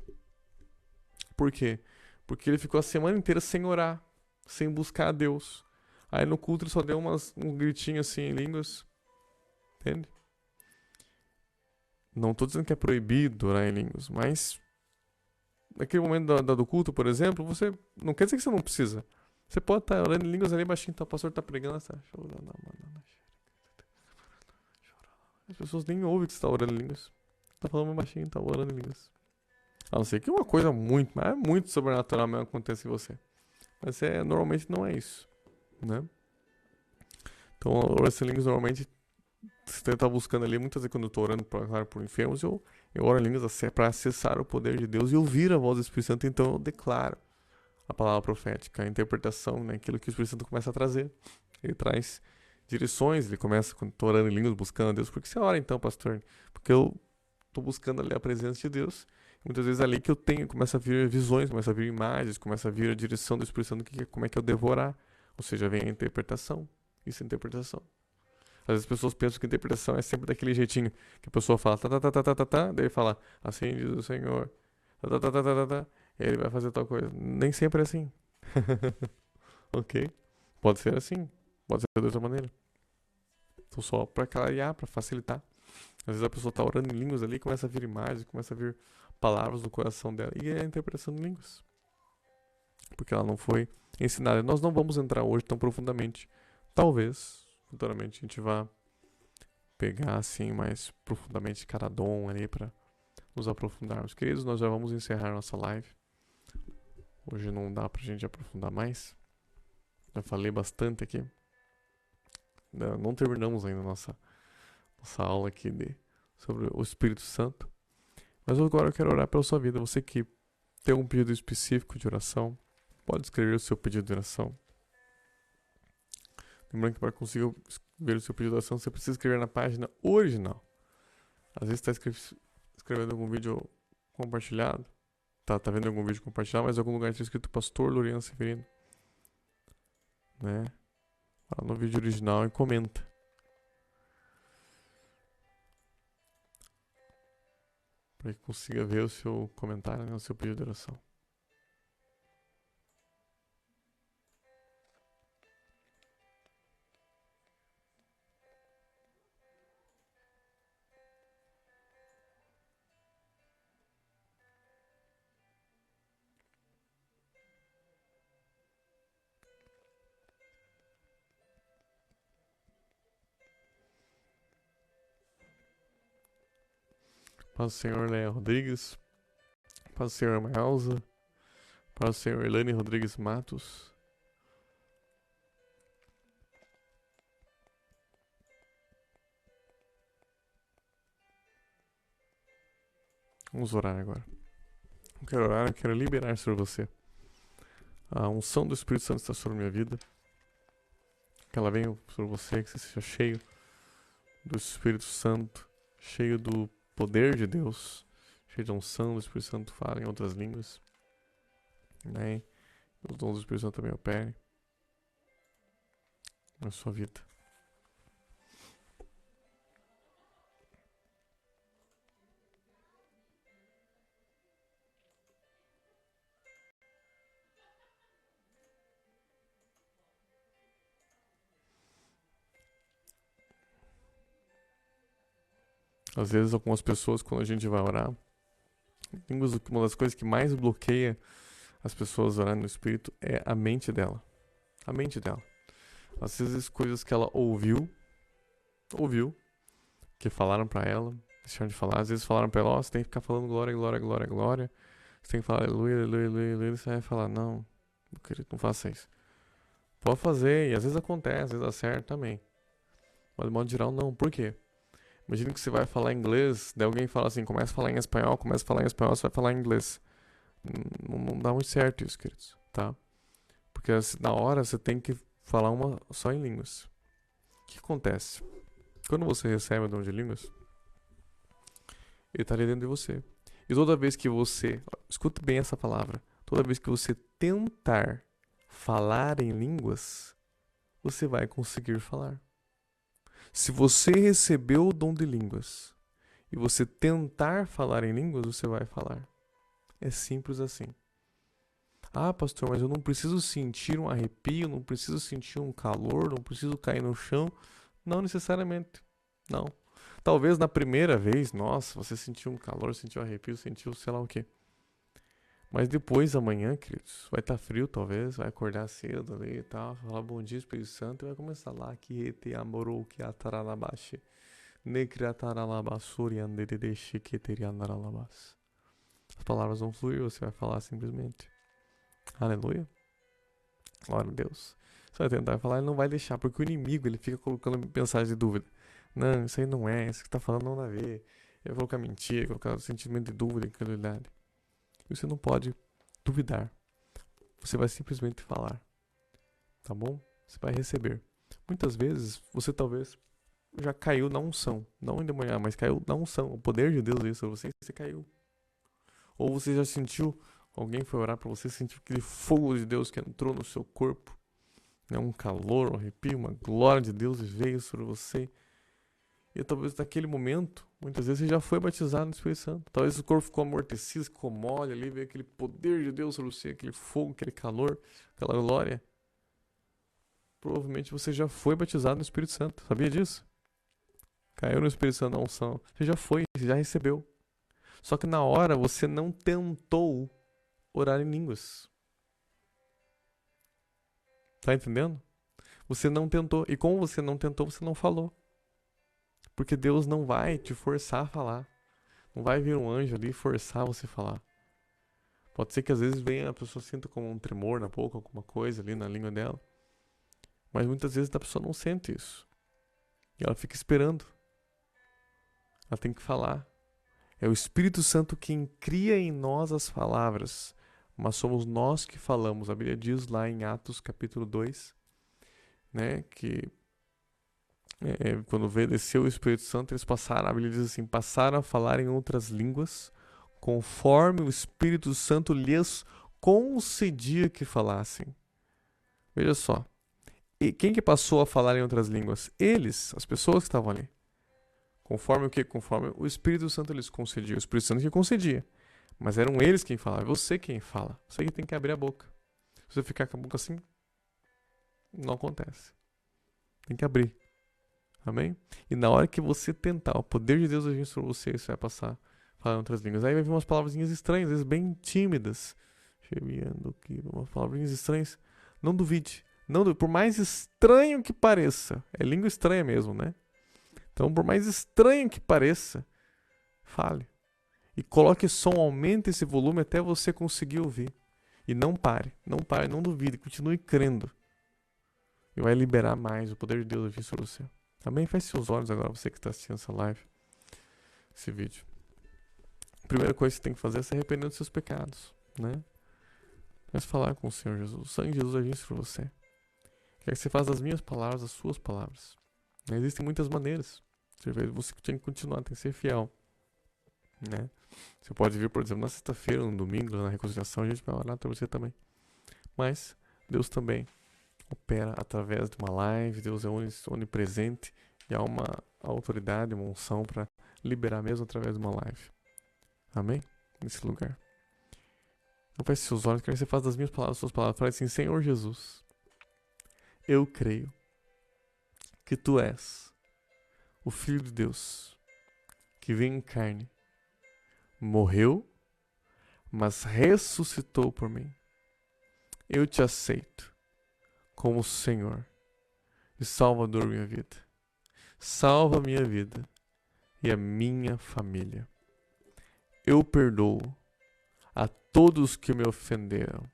[SPEAKER 1] Por quê? Porque ele ficou a semana inteira sem orar, sem buscar a Deus. Aí no culto ele só deu um gritinho assim em línguas, entende? Não tô dizendo que é proibido orar em línguas, mas naquele momento do culto, por exemplo, você não quer dizer que você não precisa. Você pode estar orando em línguas ali baixinho, tá? O pastor tá pregando, tá? As pessoas nem ouvem que você tá orando em línguas. Tá falando baixinho, tá orando em línguas. A não ser que uma coisa muito, mas é muito sobrenatural mesmo aconteça em você. Mas normalmente não é isso, né? Então, a oração em línguas normalmente você tá buscando ali, muitas vezes quando eu tô orando por enfermos, eu oro em línguas para acessar o poder de Deus e ouvir a voz do Espírito Santo, então eu declaro a palavra profética, a interpretação, né, aquilo que o Espírito Santo começa a trazer. Ele traz direções, ele começa, quando tô orando em línguas, buscando a Deus. Por que você ora então, pastor? Porque eu tô buscando ali a presença de Deus. Muitas vezes é ali que eu tenho, começa a vir visões, começa a vir imagens, começa a vir a direção do Espírito Santo, como é que eu devo orar. Ou seja, vem a interpretação. Isso é interpretação. Às vezes as pessoas pensam que a interpretação é sempre daquele jeitinho que a pessoa fala, tá, tá, tá, tá, tá, tá, tá, daí fala, assim diz o Senhor, tá, tá, tá, tá, tá, tá, tá, e aí ele vai fazer tal coisa. Nem sempre é assim. Ok? Pode ser assim, pode ser de outra maneira. Então só pra clarear, pra facilitar. Às vezes a pessoa tá orando em línguas ali, começa a vir imagens, começa a vir palavras no coração dela, e é a interpretação de línguas. Porque ela não foi ensinada. Nós não vamos entrar hoje tão profundamente. Talvez, futuramente, a gente vá pegar assim mais profundamente cada dom ali para nos aprofundarmos. Queridos, nós já vamos encerrar nossa live. Hoje não dá pra gente aprofundar mais. Já falei bastante aqui. Não terminamos ainda nossa aula aqui sobre o Espírito Santo. Mas agora eu quero orar pela sua vida. Você que tem um pedido específico de oração, pode escrever o seu pedido de oração. Lembrando que para conseguir ver o seu pedido de oração, você precisa escrever na página original. Às vezes está escrevendo algum vídeo compartilhado. Tá vendo algum vídeo compartilhado, mas em algum lugar está escrito Pastor Loriano Severino. Né? Lá no vídeo original e comenta. Para que consiga ver o seu comentário, né, o seu pedido de oração. Paz do Senhor, Léa Rodrigues. Paz do Senhor, Elza. Paz do Senhor, Elane Rodrigues Matos. Vamos orar agora. Eu quero orar, eu quero liberar sobre você. A unção do Espírito Santo está sobre a minha vida. Que ela venha sobre você, que você seja cheio do Espírito Santo, cheio do poder de Deus, cheio de unção do Espírito Santo, fala em outras línguas. Né? Os dons do Espírito Santo também operem na sua vida. Às vezes, algumas pessoas, quando a gente vai orar, uma das coisas que mais bloqueia as pessoas orando no Espírito é a mente dela. A mente dela. Às vezes, coisas que ela ouviu, que falaram pra ela, deixaram de falar. Às vezes falaram pra ela, ó, você tem que ficar falando glória, glória, glória, glória. Você tem que falar aleluia, aleluia, aleluia, aleluia. Você vai falar, não, meu querido, não faça isso. Pode fazer, e às vezes acontece, às vezes dá certo também. Mas de modo geral, não. Por quê? Imagina que você vai falar inglês, daí alguém fala assim, começa a falar em espanhol, você vai falar em inglês. Não dá muito certo isso, queridos, tá? Porque na hora você tem que falar uma só em línguas. O que acontece? Quando você recebe o dom de línguas, ele está ali dentro de você. E toda vez que você, escuta bem essa palavra, toda vez que você tentar falar em línguas, você vai conseguir falar. Se você recebeu o dom de línguas e você tentar falar em línguas, você vai falar. É simples assim. Ah, pastor, mas eu não preciso sentir um arrepio, não preciso sentir um calor, não preciso cair no chão. Não necessariamente. Não. Talvez na primeira vez, nossa, você sentiu um calor, sentiu um arrepio, sentiu sei lá o quê. Mas depois, amanhã, queridos, vai estar frio talvez, vai acordar cedo ali e tal, falar bom dia, Espírito Santo, e vai começar lá, que te amorou, que ataralabaxe, necriataralabassuri, anderedeshi, que teria andaralabas. As palavras vão fluir, você vai falar simplesmente. Aleluia. Glória a Deus. Você vai tentar falar, ele não vai deixar, porque o inimigo, ele fica colocando mensagem de dúvida. Não, isso aí não é, isso que tá falando não dá a ver. Ele vai colocar mentira, colocar sentimento de dúvida, incredulidade. E você não pode duvidar. Você vai simplesmente falar. Tá bom? Você vai receber. Muitas vezes, você talvez já caiu na unção. Não endemoniar, mas caiu na unção. O poder de Deus veio sobre você caiu. Ou você já sentiu, alguém foi orar pra você, sentiu aquele fogo de Deus que entrou no seu corpo. Né? Um calor, um arrepio, uma glória de Deus veio sobre você. E talvez naquele momento, muitas vezes você já foi batizado no Espírito Santo. Talvez o corpo ficou amortecido, ficou mole ali, veio aquele poder de Deus sobre você, aquele fogo, aquele calor, aquela glória. Provavelmente você já foi batizado no Espírito Santo. Sabia disso? Caiu no Espírito Santo na unção. Você já foi, você já recebeu. Só que na hora você não tentou orar em línguas. Tá entendendo? Você não tentou. E como você não tentou, você não falou. Porque Deus não vai te forçar a falar. Não vai vir um anjo ali forçar você a falar. Pode ser que às vezes venha a pessoa sinta como um tremor na boca, alguma coisa ali na língua dela. Mas muitas vezes a pessoa não sente isso. E ela fica esperando. Ela tem que falar. É o Espírito Santo quem cria em nós as palavras. Mas somos nós que falamos. A Bíblia diz lá em Atos capítulo 2, né, que quando veio, desceu o Espírito Santo, eles passaram, a Bíblia diz assim, passaram a falar em outras línguas, conforme o Espírito Santo lhes concedia que falassem. Veja só. E quem que passou a falar em outras línguas? Eles, as pessoas que estavam ali. Conforme o que? Conforme o Espírito Santo lhes concedia. O Espírito Santo que concedia. Mas eram eles quem falavam. É você quem fala. Você que tem que abrir a boca. Se você ficar com a boca assim, não acontece. Tem que abrir. Amém? E na hora que você tentar, o poder de Deus agir sobre você, você vai passar a falar em outras línguas. Aí vai vir umas palavrinhas estranhas, às vezes bem tímidas. Umas palavrinhas estranhas. Não duvide. Por mais estranho que pareça. É língua estranha mesmo, né? Então, por mais estranho que pareça, fale. E coloque som, aumente esse volume até você conseguir ouvir. E não pare, não duvide, continue crendo. E vai liberar mais, o poder de Deus vai vir sobre você. Amém? Feche seus olhos agora, você que está assistindo essa live, esse vídeo. A primeira coisa que você tem que fazer é se arrepender dos seus pecados, né? Mas falar com o Senhor Jesus. O sangue de Jesus agir sobre você. Quer que você faça das minhas palavras as suas palavras. Existem muitas maneiras. Você tem que continuar, tem que ser fiel, né? Você pode vir, por exemplo, na sexta-feira, no domingo, na reconciliação, a gente vai orar para você também. Mas Deus também opera através de uma live. Deus é onipresente e há uma autoridade, uma unção para liberar mesmo através de uma live. Amém? Nesse lugar. Então feche seus olhos, quero que você faça das minhas palavras, suas palavras. Fale assim: Senhor Jesus, eu creio que Tu és o Filho de Deus que veio em carne, morreu, mas ressuscitou por mim. Eu Te aceito como Senhor e Salvador da minha vida. Salva a minha vida e a minha família. Eu perdoo a todos que me ofenderam.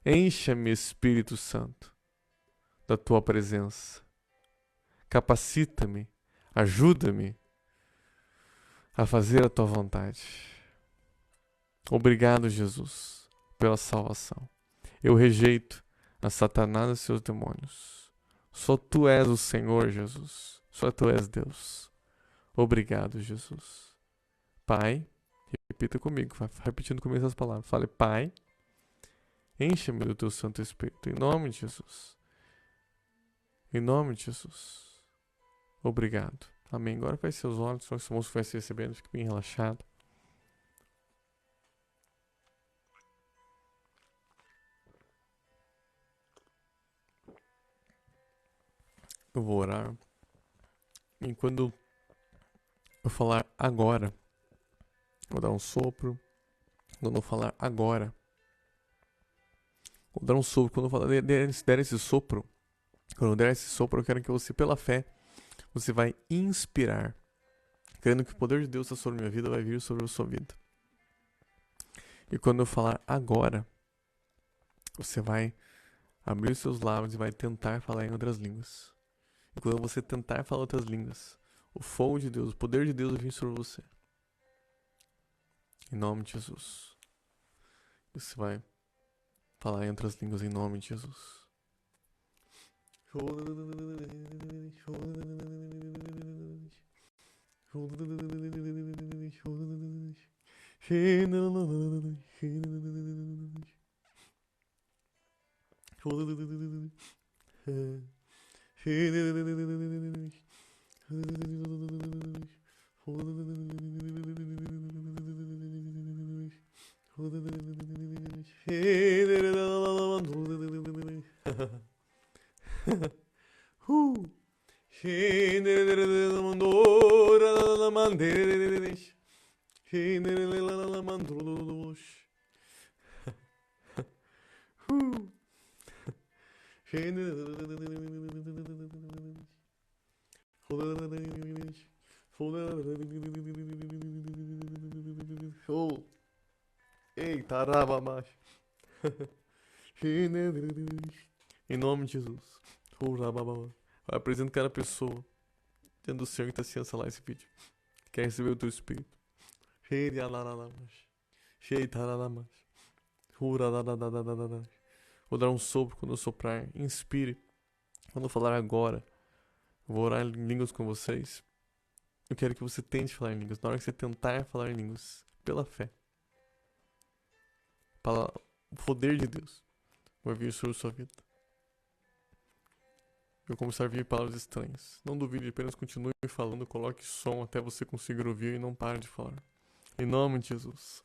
[SPEAKER 1] Encha-me, Espírito Santo, da Tua presença. Capacita-me, ajuda-me a fazer a Tua vontade. Obrigado, Jesus, pela salvação. Eu rejeito a Satanás e seus demônios. Só Tu és o Senhor, Jesus. Só Tu és Deus. Obrigado, Jesus. Pai, repita comigo, vai repetindo comigo essas palavras. Fale: Pai, encha-me do Teu Santo Espírito, em nome de Jesus. Em nome de Jesus. Obrigado. Amém. Agora feche seus olhos, só esse moço vai se recebendo, fique bem relaxado. Eu vou orar. E quando eu falar agora, vou dar um sopro. Quando eu falar agora, vou dar um sopro. Quando eu falar, der esse sopro, quando eu der esse sopro, eu quero que você, pela fé, você vai inspirar, crendo que o poder de Deus está sobre a minha vida, vai vir sobre a sua vida. E quando eu falar agora, você vai abrir seus lábios e vai tentar falar em outras línguas. E quando você tentar falar outras línguas, o fogo de Deus, o poder de Deus vai vir sobre você. Em nome de Jesus. Você vai falar em outras línguas em nome de Jesus. Eita, raba macho. Em nome de Jesus. Vai apresentando cada pessoa dentro do Senhor que está assistindo essa live, esse vídeo. Quer receber o teu espírito. Vou dar um sopro quando eu soprar. Inspire. Quando eu falar agora, vou orar em línguas com vocês. Eu quero que você tente falar em línguas. Na hora que você tentar falar em línguas, pela fé, o poder de Deus vai vir sobre a sua vida. Eu começar a vir palavras estranhas. Não duvide, apenas continue falando, coloque som até você conseguir ouvir e não pare de falar. Em nome de Jesus.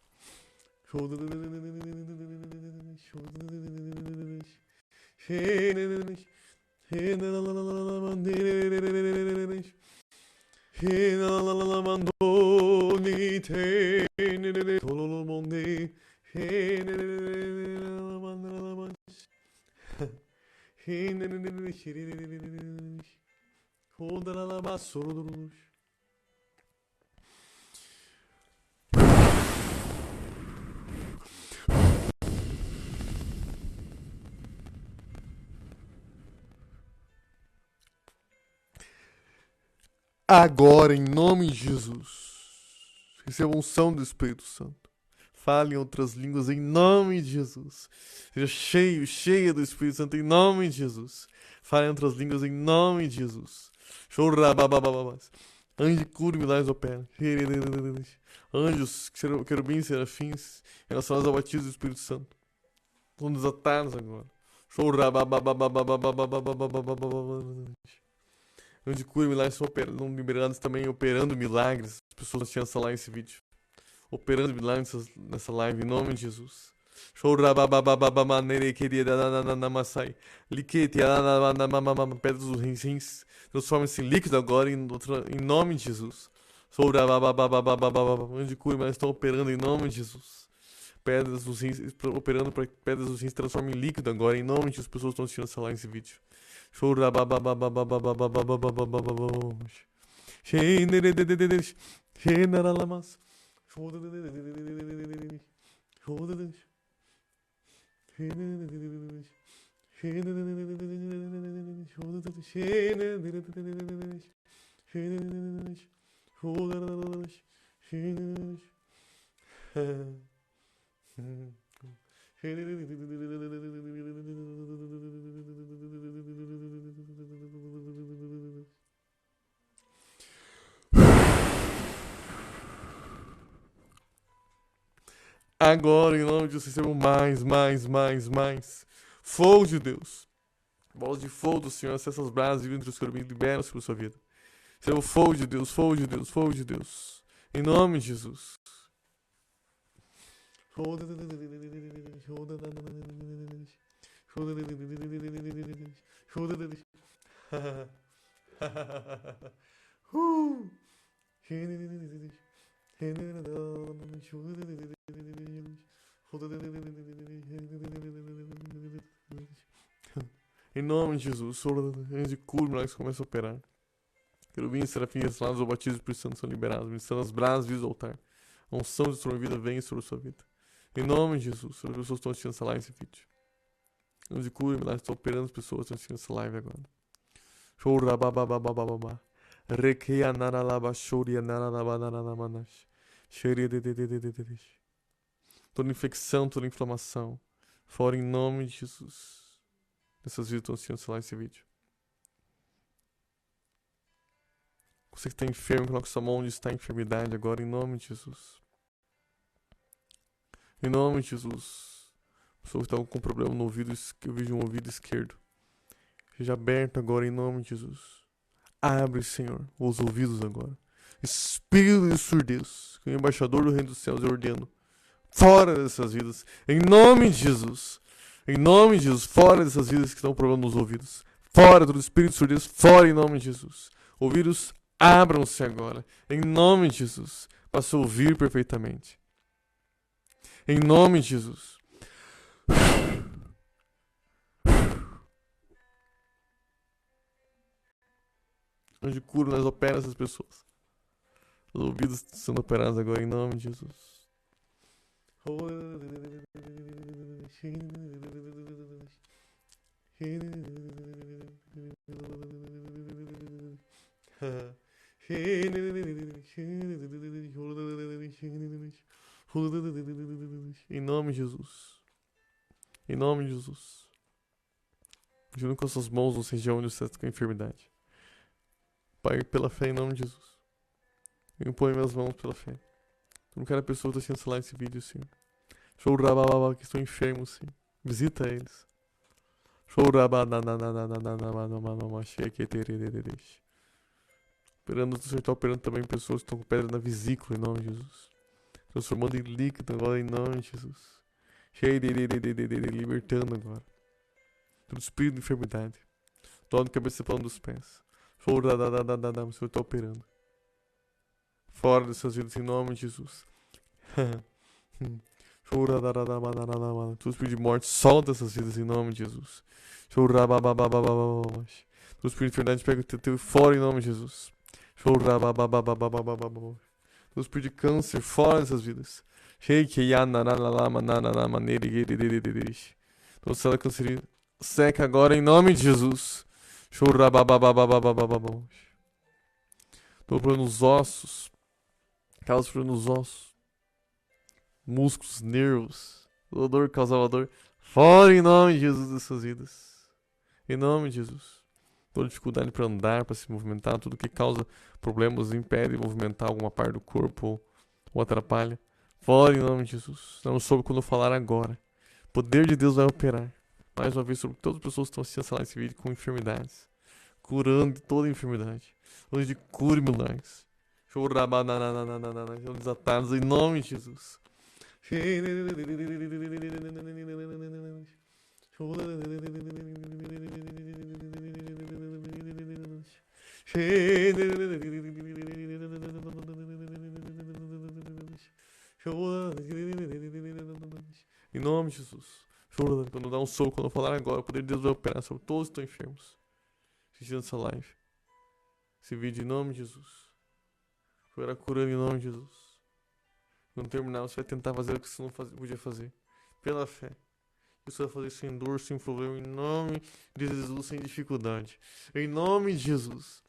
[SPEAKER 1] Agora, em nome de Jesus, receba a unção do Espírito Santo. Fale em outras línguas em nome de Jesus. Seja cheio, cheia do Espírito Santo em nome de Jesus. Fale em outras línguas em nome de Jesus. Anjos, cura, milagres opera. Anjos, querubins, serafins, relacionados ao batismo do Espírito Santo. Vão desatados agora. Onde cura, milagres são liberados também, operando milagres. As pessoas tinham essa live, esse vídeo. Operando milagres nessa live, em nome de Jesus. Pedras dos rins, transforma-se em líquido agora, em nome de Jesus. Onde cura, milagres estão operando em nome de Jesus. Pedras dos rins, operando para que pedras dos rins se transformem em líquido agora, em nome de Jesus. As pessoas estão assistindo essa live, esse vídeo. Agora, em nome de Jesus, recebam mais. Fogo de Deus. Bolas de fogo do Senhor, acessa as brasas e entre os querubins, libera sobre a sua vida. Receba o fogo de Deus, fogo de Deus, fogo de Deus. Em nome de Jesus. Em nome de Jesus, anjos de cura, milagres começam a operar. Querubins, serafins, relacionados ao batismo do Espírito Santo são liberados, ministrando as brasas vis do altar. A unção de sua vida vem sobre a sua vida. Em nome de Jesus, as pessoas estão assistindo essa live, esse vídeo. Anjos de cura, milagres estão operando, as pessoas estão assistindo essa live agora. Toda infecção, toda inflamação, fora em nome de Jesus. Essas vidas estão assistindo essa live, esse vídeo. Você que está enfermo, coloque sua mão onde está a enfermidade agora, em nome de Jesus. Em nome de Jesus. Pessoa que está com problema no ouvido, eu vejo um ouvido esquerdo. Seja aberto agora, em nome de Jesus. Abre, Senhor, os ouvidos agora. Espírito de surdez, que o embaixador do reino dos céus eu ordeno. Fora dessas vidas, em nome de Jesus. Em nome de Jesus, fora dessas vidas que estão com problema nos ouvidos. Fora do espírito de surdez, fora em nome de Jesus. Ouvidos, abram-se agora, em nome de Jesus, para se ouvir perfeitamente. Em nome de Jesus. Onde cura, nós opera essas pessoas. Os ouvidos sendo operados agora em nome de Jesus. Em nome de Jesus. Em nome de Jesus. Junto com as suas mãos, ou seja, onde você está com a enfermidade. Pai, pela fé, em nome de Jesus. Eu imponho minhas mãos pela fé. Como cada pessoa está assistindo lá esse vídeo, Senhor. Que estão enfermos, Senhor. Visita eles. Operando, o Senhor está operando também pessoas que estão com pedra na vesícula, em nome de Jesus. Transformando em líquido agora, em nome de Jesus. Libertando agora. Todo espírito de enfermidade. Todo cabeça e palma dos pés. O Senhor está operando. Fora dessas vidas, em nome de Jesus. Todo espírito de morte, solta essas vidas em nome de Jesus. Todo espírito de enfermidade, pega o teu fora em nome de Jesus. Todo espírito de câncer, fora dessas vidas. Toda célula cancerígena, seca agora em nome de Jesus. Todo problema nos ossos. Causa problema nos ossos. Músculos, nervos. Toda dor causava dor. Fora em nome de Jesus das suas vidas. Em nome de Jesus. Toda dificuldade para andar, para se movimentar, tudo que causa problemas, impede de movimentar alguma parte do corpo ou atrapalha. Fora em nome de Jesus. Não soube quando falar agora. O poder de Deus vai operar. Mais uma vez sobre todas as pessoas que estão assistindo esse vídeo com enfermidades. Curando de toda enfermidade. Hoje de cura e milagres. São desatados em nome de Jesus. Em nome de Jesus. Quando dá um soco, quando eu falar agora, o poder de Deus vai operar sobre todos que estão enfermos. Assistindo essa live. Esse vídeo em nome de Jesus. Foi curando em nome de Jesus. Quando terminar, você vai tentar fazer o que você não podia fazer. Pela fé. Você vai fazer sem dor, sem problema. Em nome de Jesus, sem dificuldade. Em nome de Jesus.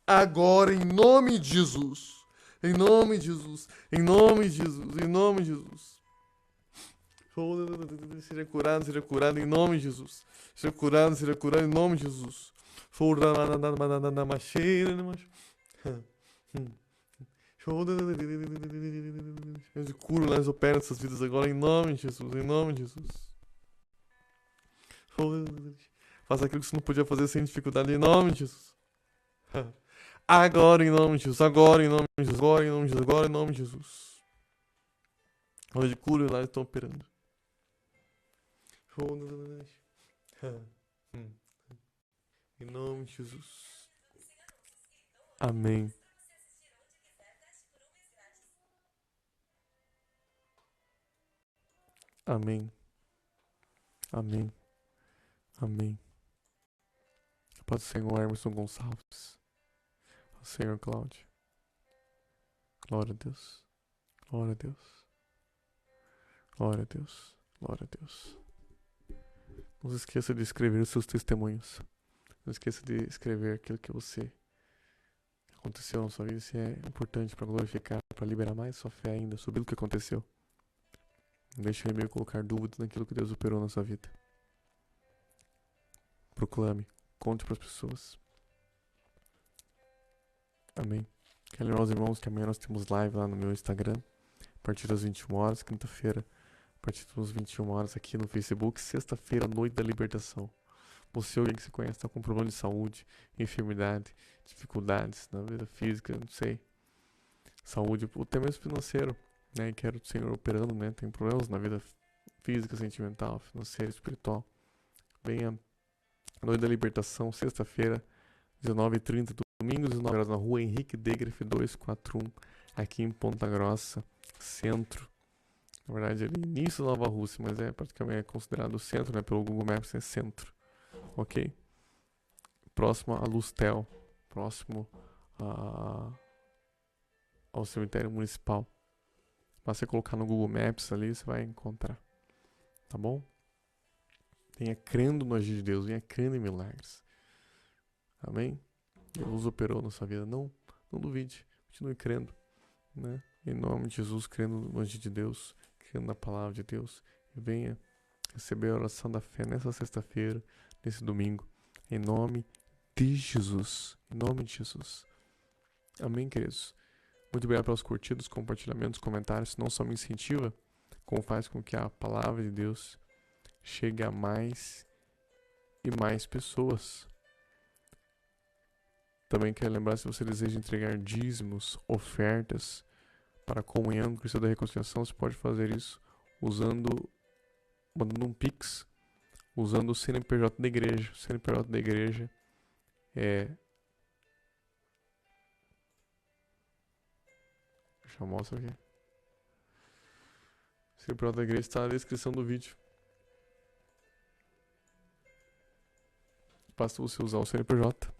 [SPEAKER 1] Agora, em nome de Jesus. Em nome de Jesus. Em nome de Jesus. Em nome de Jesus. Seja curado em nome de Jesus. Seja curado em nome de Jesus. Deus de cura, nós opera essas vidas agora em nome de Jesus. Em nome de Jesus. Faça aquilo que você não podia fazer sem dificuldade em nome de Jesus. Agora em nome de Jesus. Agora em nome de Jesus. Agora em nome de Jesus. Agora em nome de Jesus. Deus de cura, nós estamos operando. Em nome de Jesus. Amém. Amém. Amém. Amém. Paz do Senhor Emerson Gonçalves. Senhor Cláudio. Glória a Deus. Glória a Deus. Glória a Deus. Glória a Deus. Não se esqueça de escrever os seus testemunhos. Não esqueça de escrever aquilo que você aconteceu na sua vida. Isso é importante para glorificar, para liberar mais sua fé ainda sobre o que aconteceu. Não deixe o inimigo colocar dúvidas naquilo que Deus operou na sua vida. Proclame. Conte para as pessoas. Amém. Quero lembrar aos irmãos que amanhã nós temos live lá no meu Instagram. A partir das 21 horas, quinta-feira. A partir das 21 horas aqui no Facebook. Sexta-feira, noite da libertação. Você, alguém que se conhece, está com problema de saúde, enfermidade, dificuldades na vida física, não sei. Saúde, até mesmo financeiro, né? E quero o Senhor operando, né? Tem problemas na vida física, sentimental, financeira, espiritual. Venha, noite da libertação, sexta-feira, 19h30, domingo, 19 horas, na rua Henrique Degref 241, aqui em Ponta Grossa, centro. Na verdade, ali início da Nova Rússia, mas é praticamente considerado o centro, né? Pelo Google Maps é centro. Ok? Próximo a Lustel. Próximo ao cemitério municipal. Basta você colocar no Google Maps ali, você vai encontrar. Tá bom? Venha crendo no agir de Deus, venha crendo em milagres. Amém? Deus operou na sua vida. Não duvide. Continue crendo. Né? Em nome de Jesus, crendo no agir de Deus, crendo na palavra de Deus. E venha receber a oração da fé nessa sexta-feira, nesse domingo. Em nome de Jesus. Em nome de Jesus. Amém, queridos? Muito obrigado pelos curtidos, compartilhamentos, comentários. Isso não só me incentiva, como faz com que a palavra de Deus chegue a mais e mais pessoas. Também quero lembrar, se você deseja entregar dízimos, ofertas para a comunhão do Cristo da Reconciliação, você pode fazer isso mandando um Pix, usando o CNPJ da igreja. O CNPJ da igreja é... Deixa eu mostrar aqui. O CNPJ da igreja está na descrição do vídeo. Basta você usar o CNPJ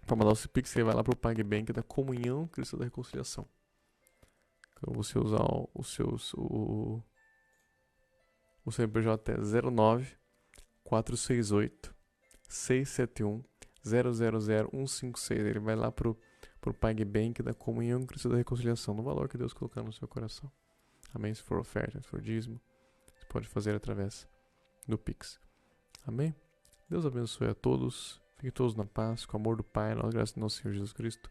[SPEAKER 1] para mandar o Pix, você vai lá para o PagBank da Comunhão Cristã da Reconciliação. Então você usar o CNPJ é 09 468 671 000156. Ele vai lá pro PagBank da Comunhão Cristo da Reconciliação, no valor que Deus colocar no seu coração. Amém? Se for oferta, se for dízimo, você pode fazer através do Pix. Amém? Deus abençoe a todos. Fiquem todos na paz, com o amor do Pai, na graça do nosso Senhor Jesus Cristo.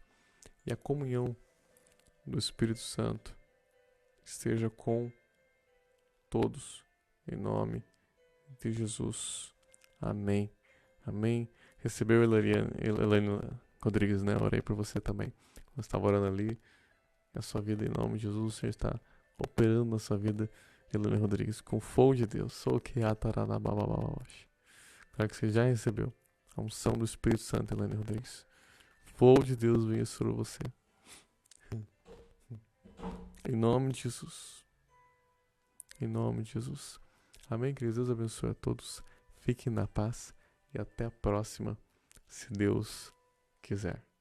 [SPEAKER 1] E a comunhão do Espírito Santo esteja com todos. Em nome de Jesus. Amém. Amém. Recebeu Elaine Rodrigues, né? Orei por você também. Quando estava orando ali, na sua vida, em nome de Jesus, o Senhor está operando na sua vida, Elaine Rodrigues, com fogo de Deus. Sou que ataranabababash. Claro que você já recebeu a unção do Espírito Santo, Elaine Rodrigues. Fogo de Deus venha sobre você. Em nome de Jesus. Em nome de Jesus. Amém, queridos. Deus abençoe a todos. Fiquem na paz e até a próxima, se Deus quiser.